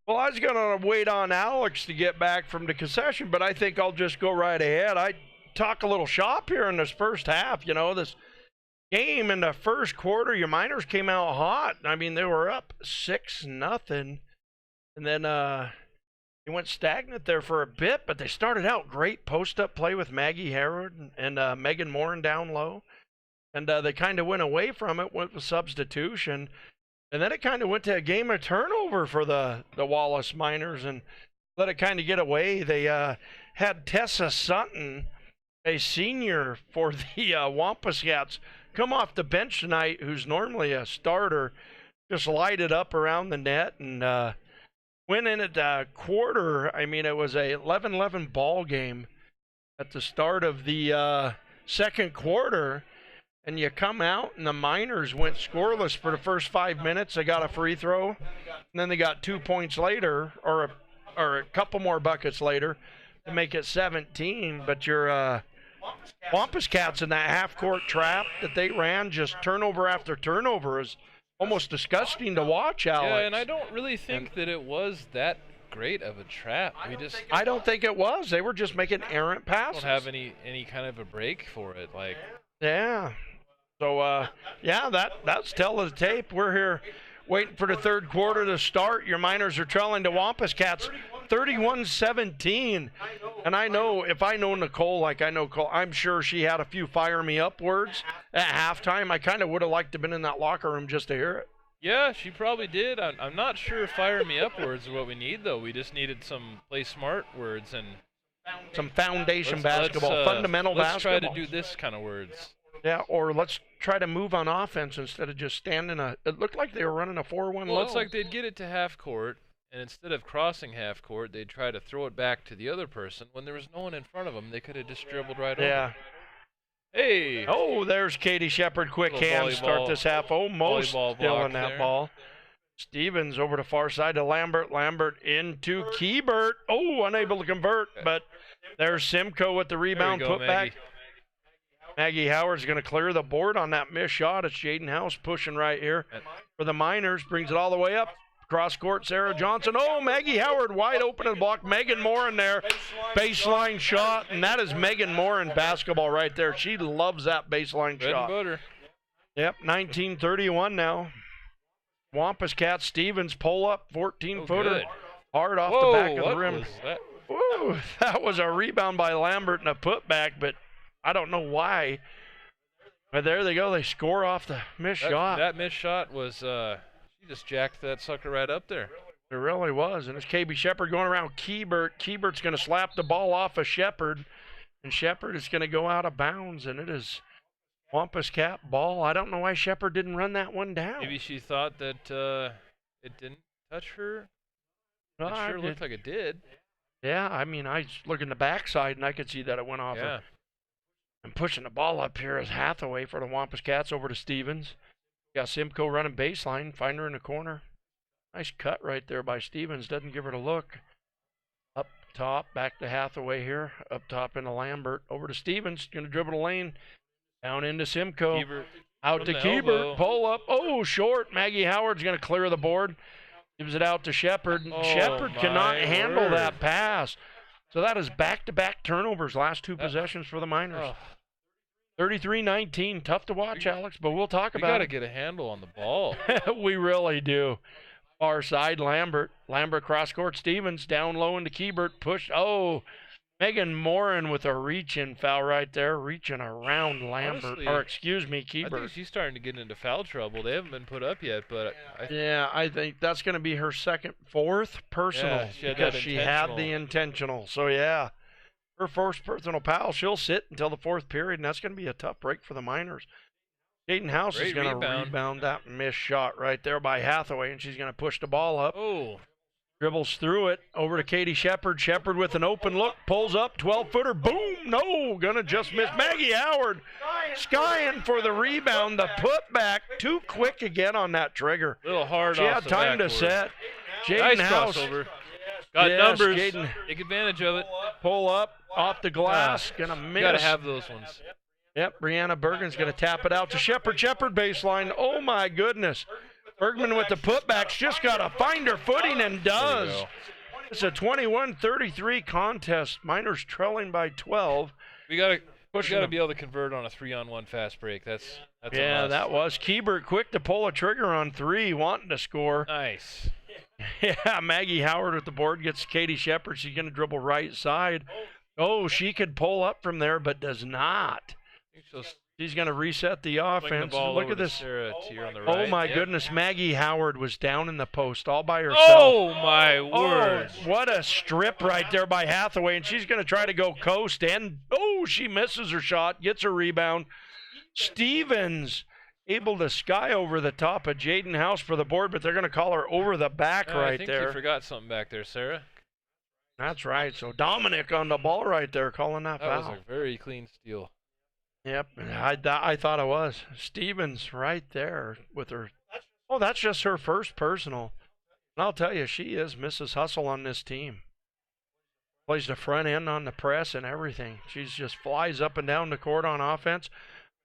Well, I was going to wait on Alex to get back from the concession, but I think I'll just go right ahead. I talk a little shop here in this first half. You know, this game in the first quarter, your Miners came out hot. I mean, they were up 6-0, and then they went stagnant there for a bit, but they started out great post-up play with Maggie Harrod and Megan Morin down low, and they kind of went away from it with substitution. And then it kind of went to a game of turnover for the Wallace Miners and let it kind of get away. They had Tessa Sutton, a senior for the Wampus Cats, come off the bench tonight, who's normally a starter, just light it up around the net and went in at the quarter. I mean, it was a 11-11 ball game at the start of the second quarter. And you come out, and the Miners went scoreless for the first 5 minutes. They got a free throw, and then they got 2 points later, or a couple more buckets later, to make it 17. But your Wampus Cats in that half-court trap that they ran, just turnover after turnover, is almost disgusting to watch, Alex. Yeah, and I don't really think that it was that great of a trap. I don't think it was. They were just making errant passes. Don't have any kind of a break for it, like. Yeah. So, yeah, that's tell of the tape. We're here waiting for the third quarter to start. Your Miners are trailing to Wampus Cats 31-17. And I know, if I know Nicole like I know Cole, I'm sure she had a few fire me up words at halftime. I kind of would have liked to have been in that locker room just to hear it. Yeah, she probably did. I'm not sure fire me up words are what we need, though. We just needed some play smart words and some foundation basketball, fundamental basketball. Let's try to do this kind of words. Yeah, or let's try to move on offense instead of just standing it looked like they were running a 4-1 low. Well, it's like they'd get it to half court, and instead of crossing half court, they'd try to throw it back to the other person. When there was no one in front of them, they could have just dribbled right over. Yeah. Hey! Oh, there's Katie Shepard. Quick hands start this half. Almost stealing that ball. Stevens over to far side to Lambert. Lambert into Keebert. Oh, unable to convert, but there's Simcoe with the rebound, put back. Maggie Howard's going to clear the board on that missed shot. It's Jaden House pushing right here for the Miners. Brings it all the way up. Cross court, Sarah Johnson. Oh, Maggie Howard wide open and blocked. Megan Morin there. Baseline shot, and that is Megan Morin basketball right there. She loves that baseline shot. Butter. Yep, 19-31 now. Wampus Cat Stevens pull up, 14-footer. Hard off the back of the rim. Woo, that was a rebound by Lambert and a putback, but I don't know why. But there they go. They score off the missed shot. That missed shot was, she just jacked that sucker right up there. It really was. And it's KB Shepard going around Keebert. Keebert's going to slap the ball off of Shepard. And Shepard is going to go out of bounds. And it is Wampus Cat ball. I don't know why Shepard didn't run that one down. Maybe she thought that it didn't touch her. It sure looked like it did. Yeah, I mean, I look in the backside, and I could see that it went off her. And pushing the ball up here is Hathaway for the Wampus Cats over to Stevens. Got Simcoe running baseline, find her in the corner. Nice cut right there by Stevens, doesn't give her the look. Up top, back to Hathaway here. Up top into Lambert, over to Stevens, gonna dribble the lane. Down into Simcoe. Out to Keebert, pull up. Oh, short. Maggie Howard's gonna clear the board. Gives it out to Shepard. Shepard cannot handle that pass. So that is back-to-back turnovers, last two possessions for the Miners. 33-19, tough to watch, Alex, but we'll talk about it. We got to get a handle on the ball. We really do. Far side, Lambert. Lambert cross-court, Stevens down low into Keebert. Push. Oh, Megan Morin with a reach-in foul right there, reaching around Lambert. Honestly, or, excuse me, Keebert. I think she's starting to get into foul trouble. They haven't been put up yet, but yeah, I think that's going to be her fourth personal, because she had the intentional. So, yeah, her first personal foul. She'll sit until the fourth period, and that's going to be a tough break for the Miners. Jaden House is going to rebound that missed shot right there by Hathaway, and she's going to push the ball up. Oh. Dribbles through it, over to Katie Shepard. Shepard with an open look, pulls up, 12-footer, boom, no, gonna just miss. Maggie Howard skying for the rebound, the putback, too quick again on that trigger. A little hard she off had time to set. Jaden Nice House. Crossover. Got numbers, take advantage of it. Pull up, off the glass, gonna miss. Gotta have those ones. Yep, Brianna Bergen's gonna tap it out to Shepard. Shepard baseline, oh my goodness. Bergman with the putbacks, just got to find her footing and does. It's a 21-33 contest. Miners trailing by 12. We gotta be able to convert on a 3-on-1 fast break. That's yeah, a must. that was Kiebert quick to pull a trigger on 3, wanting to score. Nice. Yeah, Maggie Howard with the board gets Katie Shepard. She's going to dribble right side. Oh, she could pull up from there, but does not. She's going to reset the offense. Look at this. Sarah Tier on the Oh, right. my goodness. Maggie Howard was down in the post all by herself. Oh, my word. Oh, what a strip right there by Hathaway. And she's going to try to go coast. And, oh, she misses her shot, gets a rebound. Stevens able to sky over the top of Jaden House for the board, but they're going to call her over the back right I think there. you forgot something back there, Sarah. That's right. So Dominic on the ball right there calling that foul. That was a very clean steal. Yep, I thought it was. Stevens right there with her. Oh, that's just her first personal. And I'll tell you, she is Mrs. Hustle on this team. Plays the front end on the press and everything. She's just flies up and down the court on offense.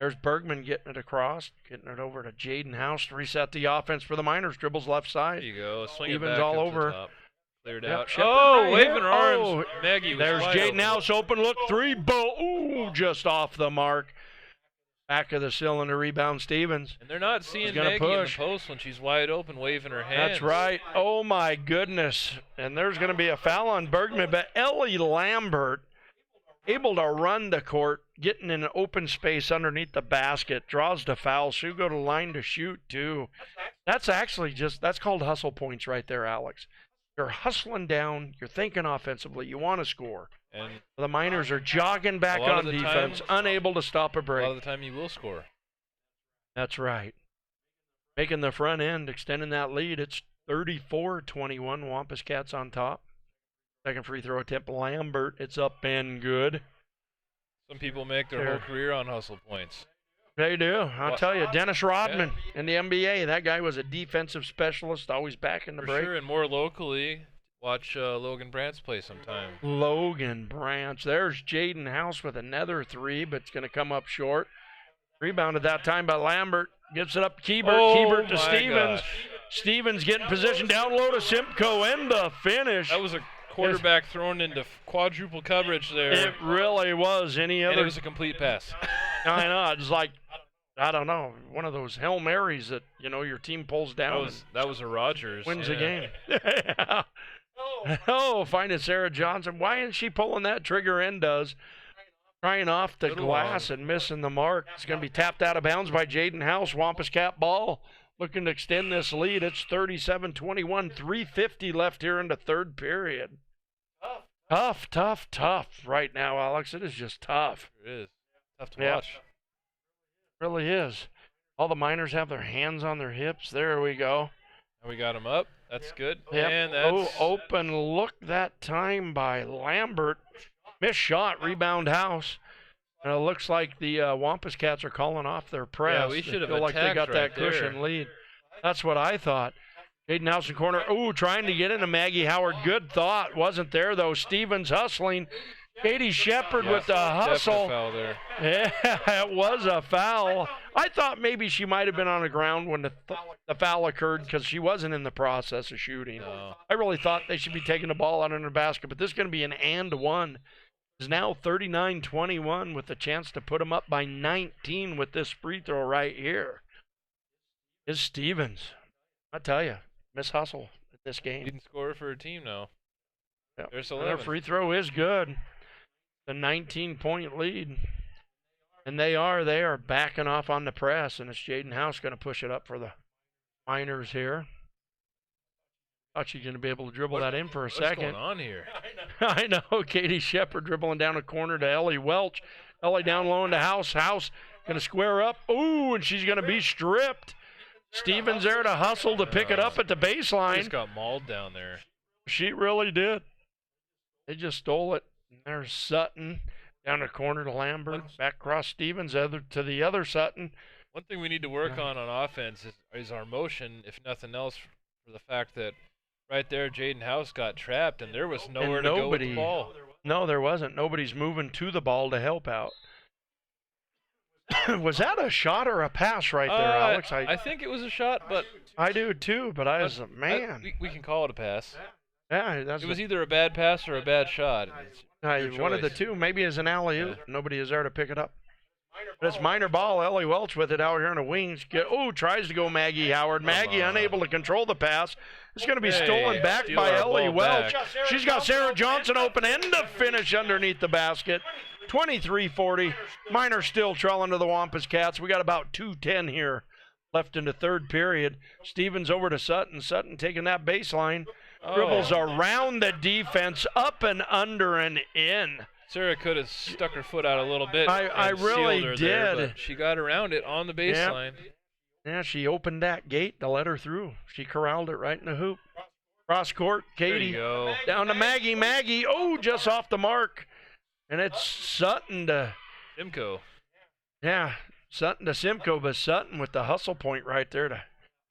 There's Bergman getting it across, getting it over to Jaden House to reset the offense for the Miners. Dribbles left side. There you go. Swing Stevens it back all up over. To the top. Cleared Yep, out. Shepard Oh, right waving here. her arms. Oh, Maggie was there's wide Jaden open. House open look 3. Ooh, just off the mark. Back of the cylinder rebound Stevens. And they're not seeing gonna Maggie in the push. post when she's wide open, waving her hands. That's right. Oh, my goodness. And there's going to be a foul on Bergman, but Ellie Lambert able to run the court, getting in an open space underneath the basket, draws the foul. She'll go to line to shoot, too. That's actually that's called hustle points right there, Alex. You're hustling down. You're thinking offensively. You want to score. And The Miners are jogging back A lot on of the defense, time- unable to stop a a break. lot of the time you will score. That's right. Making the front end, extending that lead. It's 34-21. Wampus Cats on top. Second free throw attempt, Lambert. It's up and good. Some people make their There. whole career on hustle points. They do. I'll What? tell you, Dennis Rodman in the NBA. That guy was a defensive specialist, always back in the For break. sure, and more locally, watch Logan Brantz play sometime. Logan Branch. There's Jaden House with another 3, but it's going to come up short. Rebounded that time by Lambert. Gives it up Kiebert. Oh, Kiebert to my Stevens. gosh. Stevens getting position down low to Simcoe. And the finish. That was a quarterback thrown into quadruple coverage there. It really was. Any and other? it was a complete pass. I know. It's like, I don't know, one of those Hail Marys that, your team pulls down that was a Rogers. and wins yeah. the game. Yeah. Oh, finding Sarah Johnson. Why isn't she pulling that trigger in, does? Trying off the Little glass and missing the mark. It's going to be tapped out of bounds by Jaden House. Wampus Cat ball looking to extend this lead. It's 37-21. 3:50 left here in the third period. Tough right now, Alex. It is just tough. It is. Tough to Yeah. watch. Really is. All the Miners have their hands on their hips. There we go. And we got him up. That's good. Yep. And that's Open look that time by Lambert. Missed shot, rebound House. And it looks like the Wampus Cats are calling off their press. Yeah, we They should have feel like they attacked got that right there. cushion lead. That's what I thought. Jaden House in corner. Ooh, trying to get into Maggie Howard. Good thought. Wasn't there, though. Stevens hustling. Katie Shepard with the hustle. Foul there. Yeah, it was a foul. I thought maybe she might have been on the ground when the foul occurred because she wasn't in the process of shooting. No. I really thought they should be taking the ball out under the basket, but this is going to be an and one. It's now 39-21 with a chance to put them up by 19 with this free throw right here. Is Stevens. I tell you, miss hustle at this game. Leading scorer for her team now. Yep. There's And their 11. free throw is good. The 19-point lead. And they are backing off on the press, and it's Jaden House going to push it up for the Miners here. Thought she's going to be able to dribble that in for a second. What's going on here? I know. Katie Shepard dribbling down a corner to Ellie Welch. Ellie down low into House. House going to square up. Ooh, and she's going to be stripped. Stevens there to hustle to pick it up at the They baseline. just got mauled down there. She really did. They just stole it. And there's Sutton down the corner to Lambert. Back across Stevens to the other Sutton. One thing we need to work on offense is our motion, if nothing else, for the fact that right there Jaden House got trapped and there was nowhere to go with the ball. No, there wasn't. Nobody's moving to the ball to help out. Was that a shot or a pass right there, Alex? I think it was a shot, but I do too, but I was, man. we can call it a pass. Yeah, It was either a bad pass or a bad shot. It's your one of the choice. two. Maybe as an alley-oop. Yeah. Nobody is there to pick it up. But it's minor ball. Ellie Welch with it out here on the wings. Tries to go Maggie Howard. Maggie unable to control the pass. It's going to be stolen back steal by our Ellie ball Welch. back. She's got Sarah Johnson open. End of finish underneath the basket. 23-40. Minor still trailing to the Wampus Cats. We got about 2:10 here left in the third period. Stevens over to Sutton. Sutton taking that baseline. Dribbles around the defense, up and under and in. Sarah could have stuck her foot out a little bit. I and really sealed her there, did. but she got around it on the baseline. Yeah, she opened that gate to let her through. She corralled it right in the hoop. Cross court, Katie. There you go. Down to Maggie. Maggie, just off the mark. And it's Sutton to... Simcoe. Yeah, Sutton to Simcoe, but Sutton with the hustle point right there to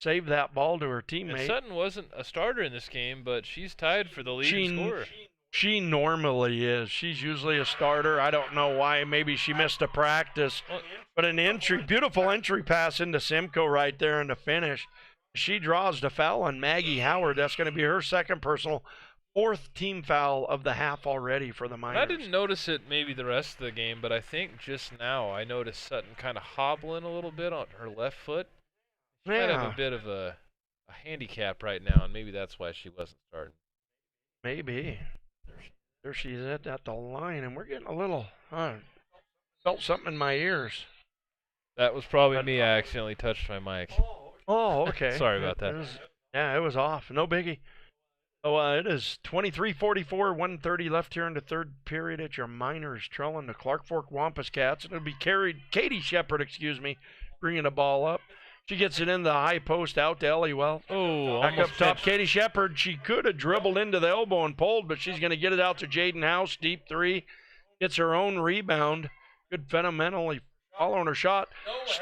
save that ball to her teammate. And Sutton wasn't a starter in this game, but she's tied for the leading scorer. She normally is. She's usually a starter. I don't know why. Maybe she missed a practice. But an beautiful entry pass into Simcoe right there in the finish. She draws the foul on Maggie Howard. That's going to be her second personal, fourth team foul of the half already for the Miners. I didn't notice it maybe the rest of the game, but I think just now I noticed Sutton kind of hobbling a little bit on her left foot. She might have a bit of a handicap right now, and maybe that's why she wasn't starting. Maybe. There she is at the line, and we're getting a little, felt something in my ears. That was probably me. I accidentally touched my mic. Oh, okay. Sorry about that. It was off. No biggie. So it is 23-44, 1:30 left here in the third period at your Miners, trailing the Clark Fork Wampus Cats. It'll be Katie Shepard, bringing the ball up. She gets it in the high post out to Ellie Welch. Back up top, Katie Shepard. She could have dribbled into the elbow and pulled, but she's going to get it out to Jaden House. Deep three. Gets her own rebound. Good fundamentally following her shot.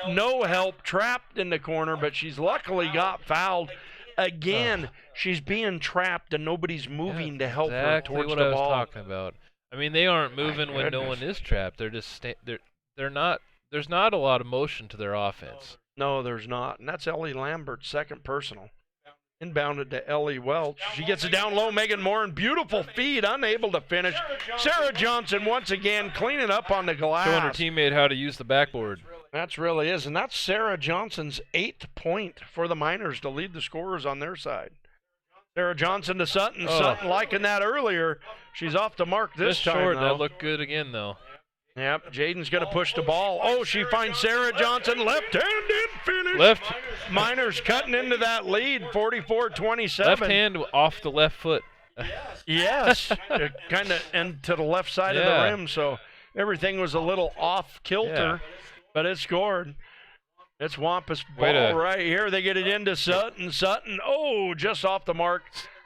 No help, trapped in the corner, but she's luckily got fouled. Again, she's being trapped and nobody's moving to help her towards the ball. Exactly what I was talking about. I mean, they aren't moving when no one is trapped. They're just they're not. There's not a lot of motion to their offense. No, there's not. And that's Ellie Lambert's second personal. Inbounded to Ellie Welch. She gets it down low. Megan Morin, beautiful feed, unable to finish. Sarah Johnson once again cleaning up on the glass. Showing her teammate how to use the backboard. That's really is. And that's Sarah Johnson's 8th point for the Miners to lead the scorers on their side. Sarah Johnson to Sutton. Sutton liking that earlier. She's off the mark this Just time, short. though. That looked good again, though. Yep, Jaden's going to push the ball. She finds Sarah Johnson, left-handed finish. Left. Miners cutting into that lead, 44-27. Left hand off the left foot. Yes, kind of and to the left side of the rim, so everything was a little off kilter, but it scored. It's Wampus ball right here. They get it into Sutton. Sutton, just off the mark.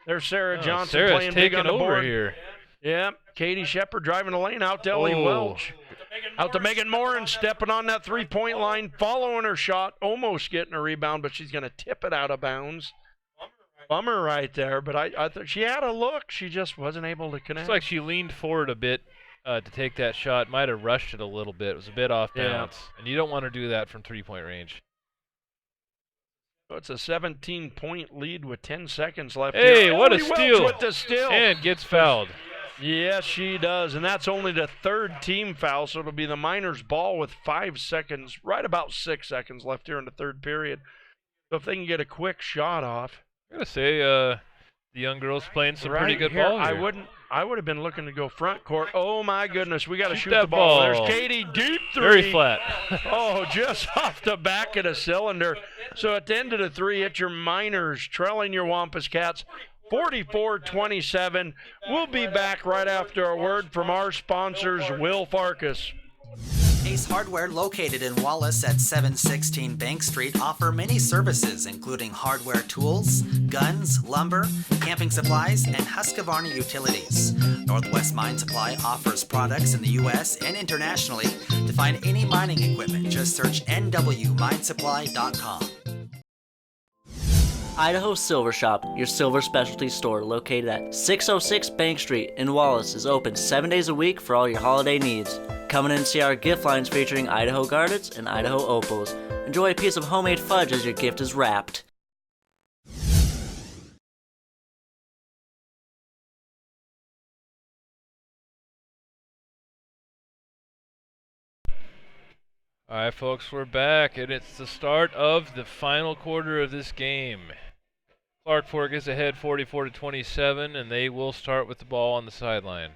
There's Sarah Johnson Sarah's playing big on the over board. Here. Yep, Katie Shepard driving the lane out to Ellie Welch. Out to Megan Morin, stepping on that three-point line, following her shot, almost getting a rebound, but she's going to tip it out of bounds. Bummer right there, but I thought she had a look. She just wasn't able to connect. It's like she leaned forward a bit to take that shot. Might have rushed it a little bit. It was a bit off balance, and you don't want to do that from three-point range. So it's a 17-point lead with 10 seconds left. Hey, here. what a Ellie Welch steal. with the steal. And gets fouled. Yes, she does, and that's only the third team foul, so it'll be the Miners' ball with 5 seconds, right about 6 seconds left here in the third period. So if they can get a quick shot off. I gotta say, the young girl's playing some pretty good ball here. I would have been looking to go front court. Oh my goodness, we got to shoot that the ball. There's ball. Katie, deep three. Very flat. Just off the back of the cylinder. So at the end of the three, it's your Miners trailing your Wampus Cats 44-27. We'll be back right after a word from our sponsors, Will Farkas. Ace Hardware, located in Wallace at 716 Bank Street, offer many services including hardware tools, guns, lumber, camping supplies, and Husqvarna utilities. Northwest Mine Supply offers products in the U.S. and internationally. To find any mining equipment, just search nwminesupply.com. Idaho Silver Shop, your silver specialty store located at 606 Bank Street in Wallace, is open 7 days a week for all your holiday needs. Come in and see our gift lines featuring Idaho Garnets and Idaho Opals. Enjoy a piece of homemade fudge as your gift is wrapped. All right, folks, we're back, and it's the start of the final quarter of this game. Clark Fork is ahead 44-27, and they will start with the ball on the sideline.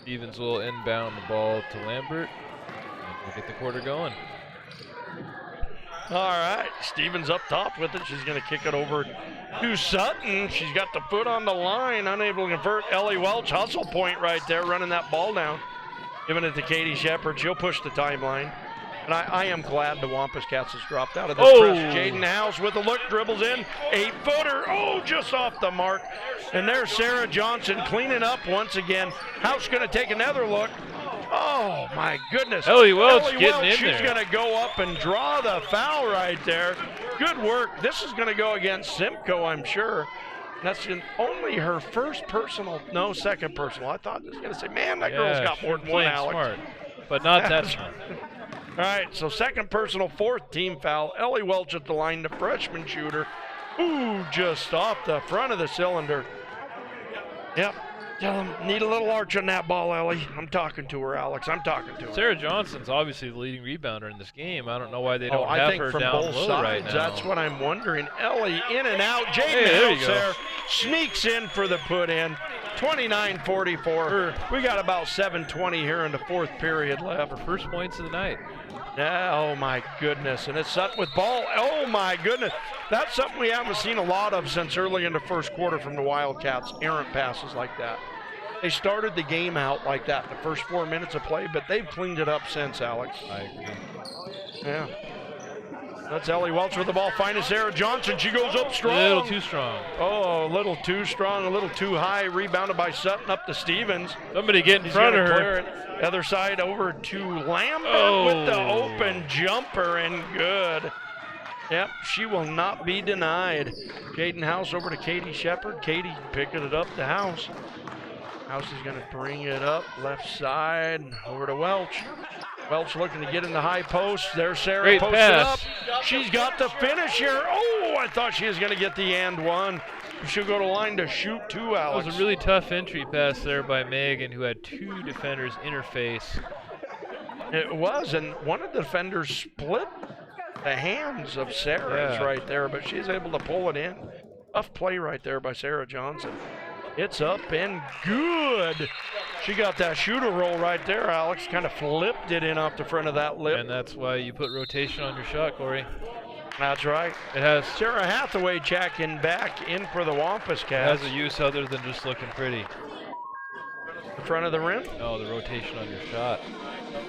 Stevens will inbound the ball to Lambert, and we'll get the quarter going. All right, Stevens up top with it. She's going to kick it over to Sutton. She's got the foot on the line, unable to convert. Ellie Welch, hustle point right there, running that ball down. Giving it to Katie Shepard. She'll push the timeline. And I am glad the Wampus Cats has dropped out of this press. Jaden House with a look, dribbles in. 8-footer. Oh, just off the mark. And there's Sarah Johnson cleaning up once again. House going to take another look. Oh, my goodness. Ellie Welch getting in she's there. She's going to go up and draw the foul right there. Good work. This is going to go against Simcoe, I'm sure. That's only her first personal, no, second personal. I thought I was going to say, man, that girl's got more than one, Alex. Smart, but not that smart. All right, so second personal, fourth team foul. Ellie Welch at the line, the freshman shooter. Ooh, just off the front of the cylinder. Yep. Tell him, need a little arch on that ball, Ellie. I'm talking to her, Alex. I'm talking to her. Sarah Johnson's obviously the leading rebounder in this game. I don't know why they don't have her from down both low sides, right now. That's what I'm wondering. Ellie in and out. Jaden House there sneaks in for the put in. 29-44. We got about 7:20 here in the fourth period left. Her first points of the night. Oh, my goodness. And it's Sutton with ball. Oh, my goodness. That's something we haven't seen a lot of since early in the first quarter from the Wildcats, errant passes like that. They started the game out like that in the first 4 minutes of play, but they've cleaned it up since, Alex. I agree. Yeah. That's Ellie Welch with the ball. Finding Sarah Johnson. She goes up strong. A little too strong. Oh, a little too strong, a little too high. Rebounded by Sutton up to Stevens. Somebody get in front of her. It. Other side over to Lambert with the open jumper, and good. Yep, she will not be denied. Jaden House over to Katie Shepard. Katie picking it up to House. House is going to bring it up left side over to Welch. Welch looking to get in the high post. There's Sarah Great posted pass. up. She's got the finish here. Oh, I thought she was going to get the and one. She'll go to line to shoot two, Alex. That was a really tough entry pass there by Megan, who had two defenders interface. It was, and one of the defenders split the hands of Sarah's right there, but she's able to pull it in. Tough play right there by Sarah Johnson. It's up and good. She got that shooter roll right there, Alex. Kind of flipped it in off the front of that lip. And that's why you put rotation on your shot, Corey. That's right. It has Sarah Hathaway checking back in for the Wampus Cats. It has a use other than just looking pretty. The front of the rim? Oh, the rotation on your shot.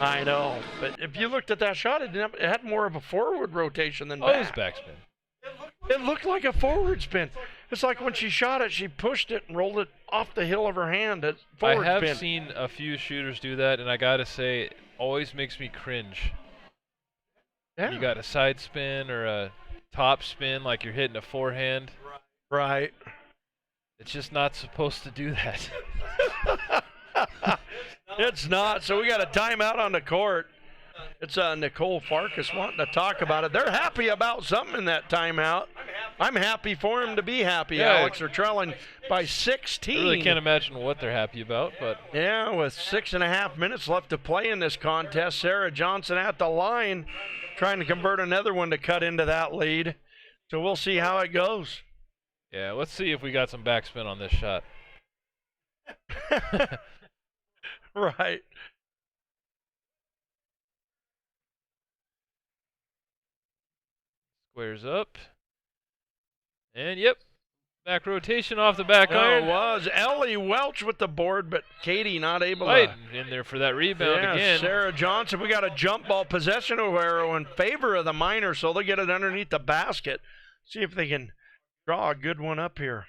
I know, but if you looked at that shot, it had more of a forward rotation than back. back. It was backspin. It looked like a forward spin. It's like when she shot it, she pushed it and rolled it off the heel of her hand. It's forward I have spin. seen a few shooters do that, and I gotta say, it always makes me cringe. Yeah. You got a side spin or a top spin, like you're hitting a forehand. Right. It's just not supposed to do that. It's not. So we got a timeout on the court. It's Nicole Farkas wanting to talk about it. They're happy about something in that timeout. I'm happy for them to be happy, Alex. They're trailing by 16. I really can't imagine what they're happy about, but yeah, with 6.5 minutes left to play in this contest, Sarah Johnson at the line trying to convert another one to cut into that lead. So we'll see how it goes. Yeah, let's see if we got some backspin on this shot. Right. Squares up. And yep, back rotation off the back iron. It was Ellie Welch with the board, but Katie not able to in there for that rebound again. Sarah Johnson, we got a jump ball possession arrow in favor of the Miners, so they'll get it underneath the basket. See if they can draw a good one up here.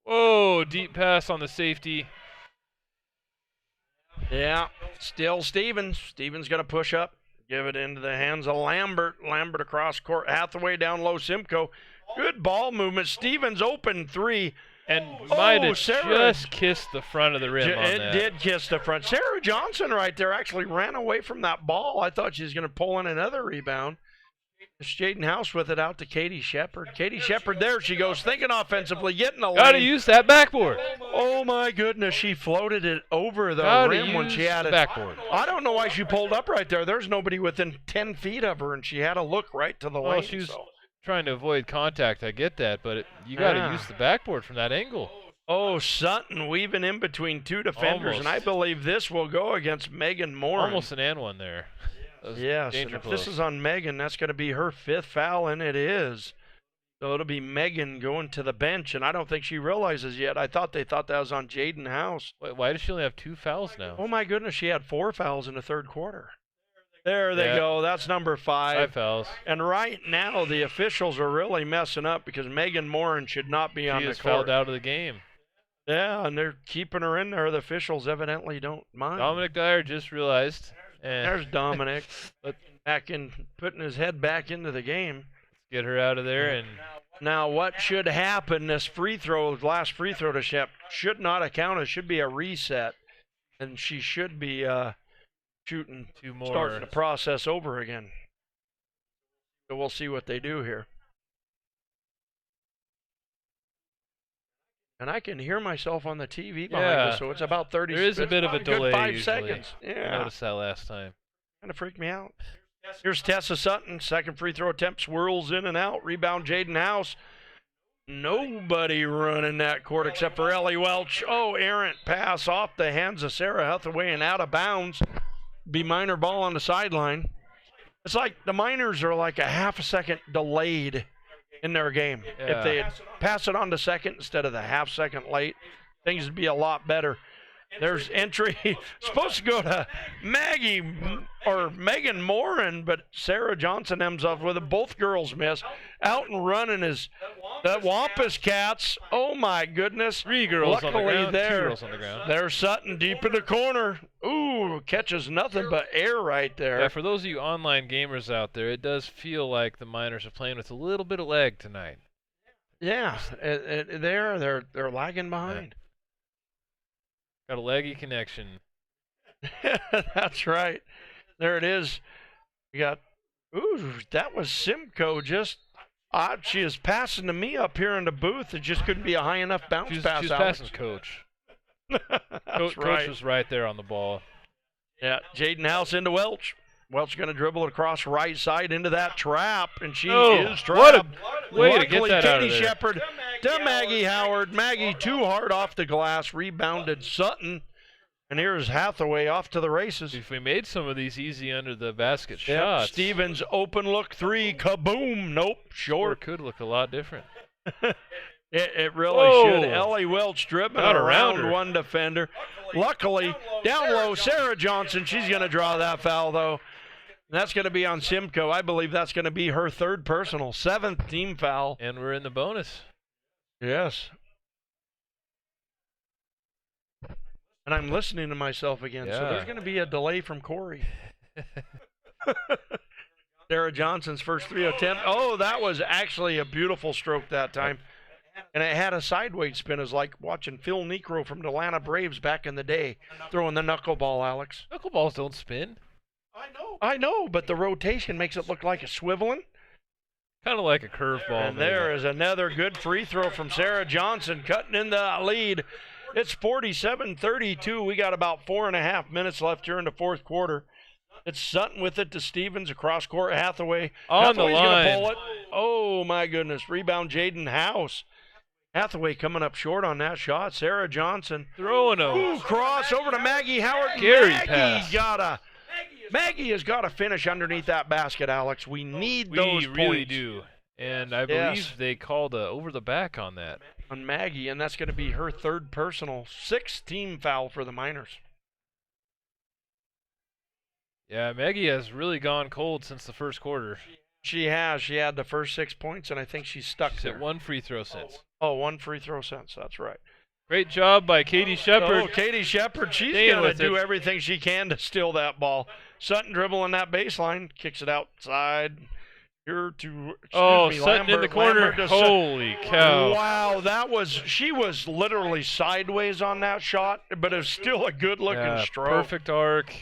Whoa, deep pass on the safety. Yeah, still Stevens. Stevens going to push up, give it into the hands of Lambert. Lambert across court, Hathaway down low, Simcoe. Good ball movement. Stevens open three. And might have Sarah just kissed the front of the rim on that. It did kiss the front. Sarah Johnson right there actually ran away from that ball. I thought she was going to pull in another rebound. It's Jaden House with it out to Katie Shepard. Katie Shepard there she goes, thinking offensively, getting the lane. Got to use that backboard. Oh my goodness, she floated it over the rim when she had it. Backboard. I don't know why she pulled up right there. There's nobody within 10 feet of her, and she had to look right to the lane. She was trying to avoid contact. I get that, but you got to use the backboard from that angle. Oh, Sutton weaving in between two defenders, and I believe this will go against Megan Moore. Almost an and one there. Yes, and if this is on Megan, that's going to be her 5th foul, and it is. So it'll be Megan going to the bench, and I don't think she realizes yet. I thought they thought that was on Jaden House. Why does she only have 2 fouls now? Oh, my goodness, she had 4 fouls in the third quarter. There they go. That's number 5. 5 fouls. And right now, the officials are really messing up because Megan Morin should not be on the court. She is fouled out of the game. Yeah, and they're keeping her in there. The officials evidently don't mind. Dominic Dyer just realized. There's Dominic back in, putting his head back into the game. Get her out of there. And now what should happen, this free throw, last free throw to Shep, should not have counted. Should be a reset. And she should be shooting, 2 more. starting the process over again. So we'll see what they do here. And I can hear myself on the TV behind us, so it's about 30 seconds. There is a bit of a delay 5 usually. seconds. Yeah. I noticed that last time. Kind of freaked me out. Here's Tessa Sutton. Second free throw attempt, swirls in and out. Rebound, Jaden House. Nobody running that court except for Ellie Welch. Oh, errant pass off the hands of Sarah Hathaway and out of bounds. Be Miner ball on the sideline. It's like the Miners are like a half a second delayed in their game. Yeah. If they had passed it on to second instead of the half second late, things would be a lot better. There's entry. Supposed to go to Maggie or Megan Morin, but Sarah Johnson ends up with it. Both girls miss. Out and running is the Wampus Cats. Oh my goodness. 3 girls Luckily on the ground. there, 2 girls on the ground. There's Sutton deep in the corner. Ooh, catches nothing but air right there. Yeah, for those of you online gamers out there, it does feel like the Miners are playing with a little bit of lag tonight. Yeah, they're lagging behind. Got a laggy connection. That's right. There it is. We got, ooh, that was Simcoe just odd. She is passing to me up here in the booth. It just couldn't be a high enough bounce pass. She's Alex. passing Coach. That's right. Coach was right there on the ball. Yeah, Jaden House into Welch. Welch going to dribble it across right side into that trap, and she is trapped. What a way Luckily, to get that out of Katie there. Shepard to Maggie Howard. Maggie too hard off the glass, rebounded Sutton. And here's Hathaway off to the races. If we made some of these easy under the basket Yep, shots, Stevens open look 3, kaboom, nope, sure short. could look a lot different. It really should. Ellie Welch dribbling Not around around her. one defender. Luckily, down low, Sarah Johnson. She's going to draw that foul, though. And that's going to be on Simcoe. I believe that's going to be her 3rd personal, 7th team foul. And we're in the bonus. Yes. And I'm listening to myself again, so Yeah. there's going to be a delay from Corey. Sarah Johnson's first 3 attempt. Oh, that was actually a beautiful stroke that time. And it had a sideways spin. It was like watching Phil Necro from the Atlanta Braves back in the day throwing the knuckleball, Alex. Knuckleballs don't spin. I know, but the rotation makes it look like a swiveling. Kind of like a curveball. And there is another good free throw from Sarah Johnson, cutting in the lead. It's 47-32. We got about 4.5 minutes left here in the 4th quarter. It's Sutton with it to Stevens across court. Hathaway. On the Hathaway's line. gonna pull it. Oh, my goodness. Rebound, Jaden House. Hathaway coming up short on that shot. Sarah Johnson. Throwing a Ooh, cross over to Maggie Howard. Scary pass. Maggie has got to finish underneath that basket, Alex. We need those We really points do. And I believe they called a over the back on that. on Maggie, and that's going to be her 3rd personal, 6th team foul for the Miners. Yeah, Maggie has really gone cold since the first quarter. She has. She had the first 6 points, and I think she's stuck She's there. hit 1 free throw since. Oh, 1 free throw since. That's right. Great job by Katie Shepard. Oh, Katie Shepard, she's Staying going to with do it. everything she can to steal that ball. Sutton dribbling that baseline, kicks it outside. Here to Oh, me, Sutton in the Lambert. corner. Lambert to Holy cow. Wow, she was literally sideways on that shot, but it was still a good-looking Yeah, stroke. perfect arc.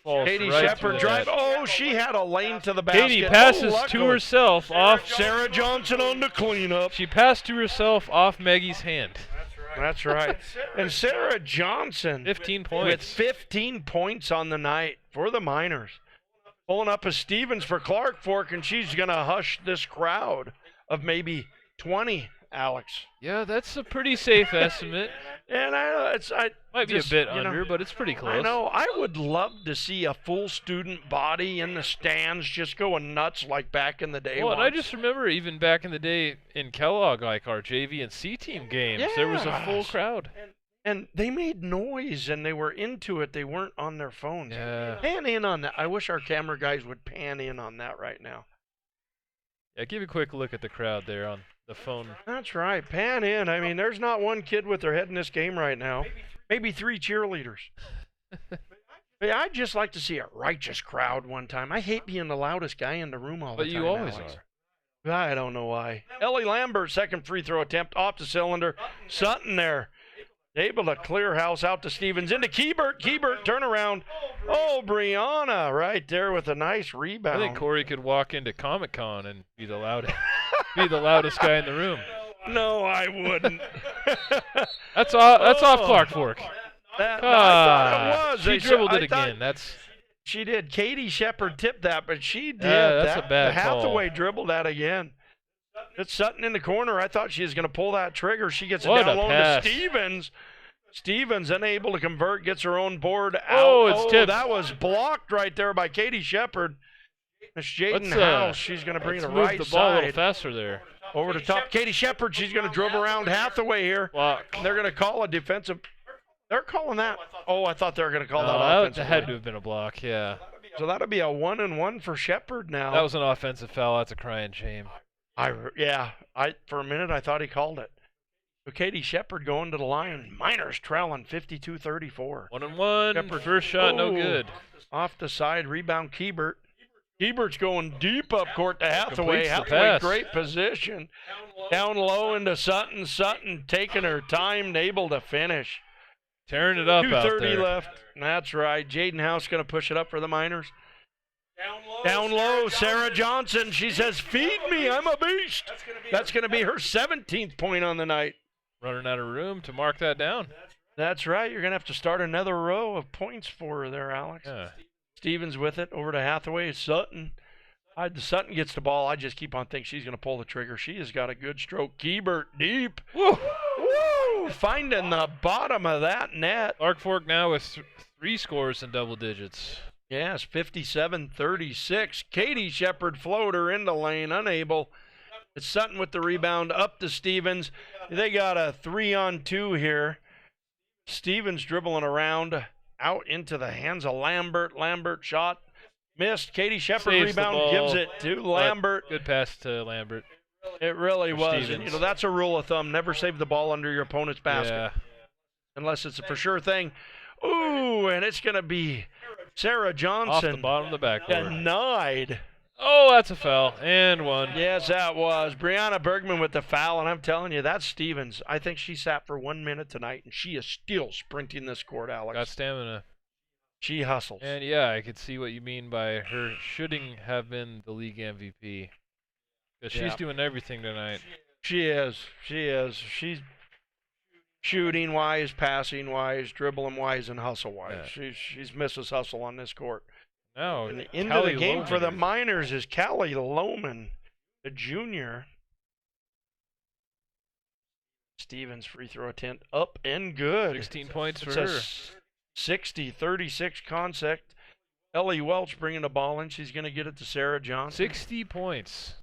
Falls Katie right Shepard through the drive. net. Oh, she had a lane to the basket. Katie passes oh, to herself off. Sarah Johnson on the cleanup. She passed to herself off Maggie's hand. That's right. And Sarah Johnson 15 with points. 15 points on the night for the Miners. Pulling up a Stevens for Clark Fork, and she's going to hush this crowd of maybe 20, Alex. Yeah, that's a pretty safe estimate. And I Might be a just, bit you know, under, but it's pretty close. I know. I would love to see a full student body in the stands just going nuts like back in the day. Well, and I once. just remember even back in the day in Kellogg, like our JV and C team games, there was a full Yes. crowd. And they made noise, and they were into it. They weren't on their phones. Yeah. Pan in on that. I wish our camera guys would pan in on that right now. Yeah, give a quick look at the crowd there on the phone. That's right. Pan in. I mean, there's not one kid with their head in this game right now. Maybe 3 cheerleaders. Hey, I'd just like to see a righteous crowd one time. I hate being the loudest guy in the room all the But time. you always Alex. are. I don't know why. Ellie Lambert, second free throw attempt off the cylinder. Sutton there. Able to clear house out to Stevens. Into Keebert. Keebert, turnaround. Oh, Brianna right there with a nice I rebound. think Corey could walk into Comic-Con and be the loudest guy in the room. No, I wouldn't. That's off Clark Fork. I thought it was. She dribbled it again. That's She did. Katie Shepard tipped that, but she did. Yeah, that's a bad Hathaway call. dribbled that again. It's Sutton in the corner. I thought she was going to pull that trigger. She gets What it down a low to pass. Stevens. Stevens unable to convert, gets her own board out. Oh, it's tipped. That was blocked right there by Katie Shepard. It's Jaden Let's, House. She's going to bring it let's to move right the ball a little side. faster there. Over the top. Katie Shepard. She's going to dribble around Hathaway here. Block. They're going to call a defensive. They're calling that. Oh, I thought they were going to call that offensive. That had to have been a block, yeah. So that'll be a 1-and-1 for Shepard now. That was an offensive foul. That's a crying shame. For a minute I thought he called it. So Katie Shepard going to the line. Miners trailing 52-34. 1-and-1. Shepard. First shot, no Oh, good. Off the side, rebound Keebert. Keebert's going deep up court to Hathaway. Completes the Hathaway, pass. great position. Down low into Sutton. Sutton taking her time and able to finish. Tearing it up out 2:30 there. left. That's right. Jaden House going to push it up for the Miners. Down low, Sarah Johnson. She says, "Feed me, I'm a beast." That's going to be her 17th point on the night. Running out of room to mark that down. That's right. You're going to have to start another row of points for her there, Alex. Yeah. Stevens with it over to Hathaway. Sutton. Sutton gets the ball. I just keep on thinking she's going to pull the trigger. She has got a good stroke. Keebert deep. Woo! Woo! Finding the bottom of that net. Clark Fork now with 3 scores in double digits. Yes, 57-36. Katie Shepard floater in the lane, unable. It's Sutton with the rebound, up to Stevens. They got a 3-on-2 here. Stevens dribbling around, out into the hands of Lambert. Lambert shot, missed. Katie Shepard Saves the rebound, ball, gives it to Lambert. Good pass to Lambert. It really for was. Stevens. And, that's a rule of thumb. Never save the ball under your opponent's basket. Yeah. Unless it's a for sure thing. Ooh, and it's going to be Sarah Johnson. Off the bottom of the backboard. Denied. Oh, that's a foul. And one. Yes, that was. Brianna Bergman with the foul, and I'm telling you, that's Stevens. I think she sat for 1 minute tonight, and she is still sprinting this court, Alex. Got stamina. She hustles. And yeah, I could see what you mean by her shoulding have been the league MVP. Because she's doing everything tonight. She is. She is. She's shooting-wise, passing-wise, dribbling-wise, and hustle-wise. Yeah. She's Mrs. Hustle on this court. Now, And into Callie the game Loman for the is- Miners is Callie Loman, the junior. Stevens free throw attempt up and good. 16 points for It's her. a 60-36 concept. Ellie Welch bringing the ball in. She's going to get it to Sarah Johnson. 60 points.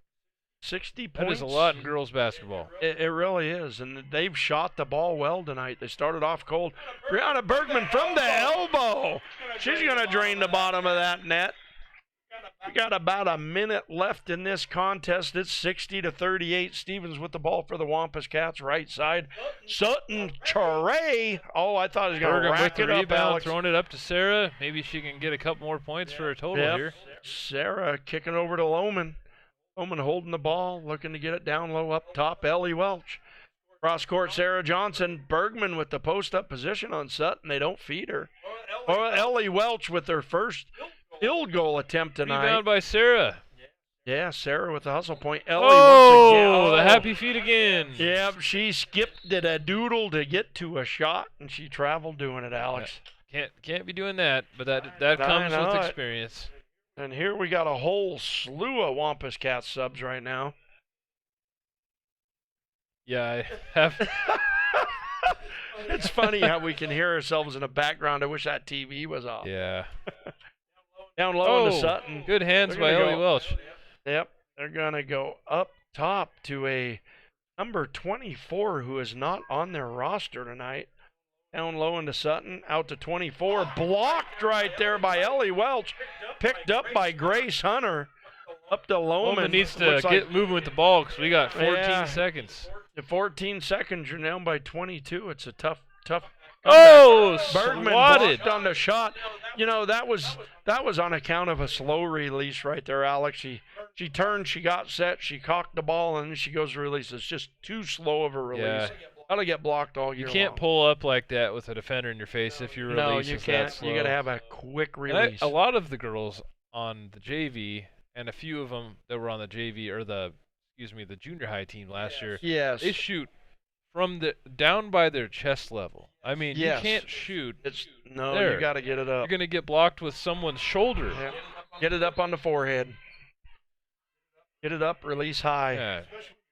60 That points. is a lot in girls basketball. It really is, and they've shot the ball well tonight. They started off cold. Brianna Bergman from the elbow. She's going to drain the bottom of that net. We got about a minute left in this contest. It's 60-38. Stevens with the ball for the Wampus Cats, right side. Sutton, Charay. Oh, I thought he was going to Bergam with rack the it up, rebound, Alex. throwing it up to Sarah. Maybe she can get a couple more points for a total Yep. here. Sarah kicking over to Lohman. Lohman holding the ball, looking to get it down low up top. Ellie Welch. Cross court, Sarah Johnson. Bergman with the post-up position on Sutton. They don't feed her. Oh, Ellie Welch with their first field goal attempt tonight. Rebound by Sarah. Yeah, Sarah with the hustle point. Ellie Oh, once again. the happy feet again. Yeah, she skipped it a doodle to get to a shot, and she traveled doing it, Alex. Can't be doing that, but that comes know with it. experience. And here we got a whole slew of Wampus Cat subs right now. Yeah, I have. It's funny how we can hear ourselves in the background. I wish that TV was off. Yeah. Down low into Oh, Sutton. good hands They're by gonna Ellie go- Welch. Yep, they're going to go up top to a number 24 who is not on their roster tonight. Down low into Sutton, out to 24. Blocked right there by Ellie Welch. Picked up by Grace Hunter. Up to Lohman. Bowman needs to Looks get like moving with the ball because we got 14 Yeah. seconds. the 14 seconds. You're down by 22. It's a tough. Oh, Bergman swatted. blocked on the shot. You know, that was on account of a slow release right there, Alex. She turned, she got set, she cocked the ball, and then she goes to release. It's just too slow of a release. Yeah. That'll get blocked all year You can't long. pull up like that with a defender in your face if your No, release you is can't. that slow. You got to have a quick And release. a lot of the girls on the JV and a few of them that were on the JV or the junior high team last year, Yes. they shoot from the down by their chest level. I mean, Yes. you can't shoot. No, There. you got to get it You're up. going to get blocked with someone's shoulder. Yeah. Get it up on the forehead. Get it up, release high. Yeah,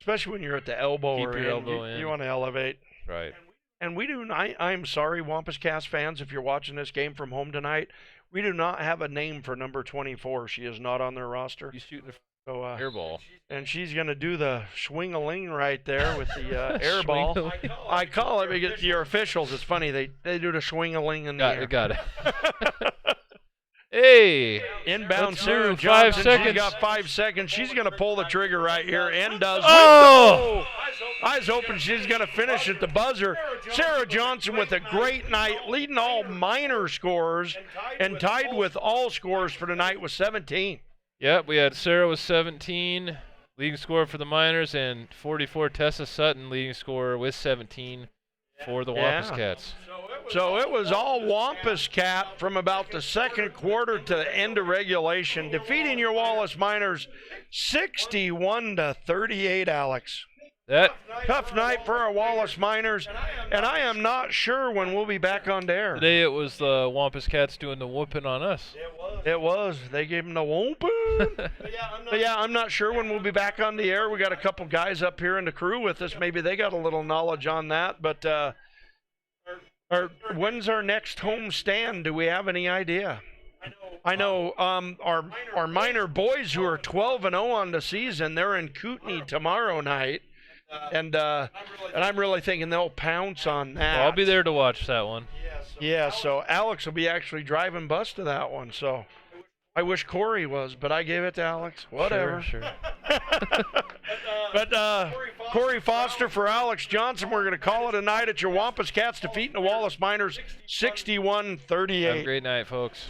Especially when you're at the elbow Keep or your in. elbow You in. want to elevate. right. And we do. I'm sorry, Wampus Cast fans, if you're watching this game from home tonight. We do not have a name for number 24. She is not on their roster. You shooting So, an air ball. and she's going to do the swing-a-ling right there with the air ball. Swing-a-ling. I call it because your officials. It's funny they do the swing-a-ling in the air. Got it. Hey. Inbound Let's Sarah move. Johnson. 5 seconds. She's got 5 seconds. She's going to pull the trigger right here and does. Oh! Eyes open. She's going to finish at the buzzer. Sarah Johnson with a great night, leading all minor scorers and tied with all scorers for tonight with 17. Yep, we had Sarah with 17, leading scorer for the Miners, and 44 Tessa Sutton, leading scorer with 17 for the Wampus Yeah. Cats. So it was all Wampus Cat from about the second quarter to the end of regulation, defeating your Wallace Miners 61-38, Alex. That Tough night for our Wallace Miners, and I am not sure when we'll be back on air. today it was the Wampus Cats doing the whooping on us. It was. They gave him the whooping. But yeah, I'm not sure when we'll be back on the air. We got a couple guys up here in the crew with us. Maybe they got a little knowledge on that. But when's our next home stand? Do we have any idea? I know our minor boys who are 12-0 on the season, they're in Kootenai tomorrow night. And I'm really thinking they'll pounce on that. Well, I'll be there to watch that one. Yeah, so Alex will be actually driving bus to that one. So I wish Corey was, but I gave it to Alex. Whatever. Sure. But Corey Foster for Alex Johnson, we're going to call it a night at your Wampus Cats defeating the Wallace Miners 61-38. Have a great night, folks.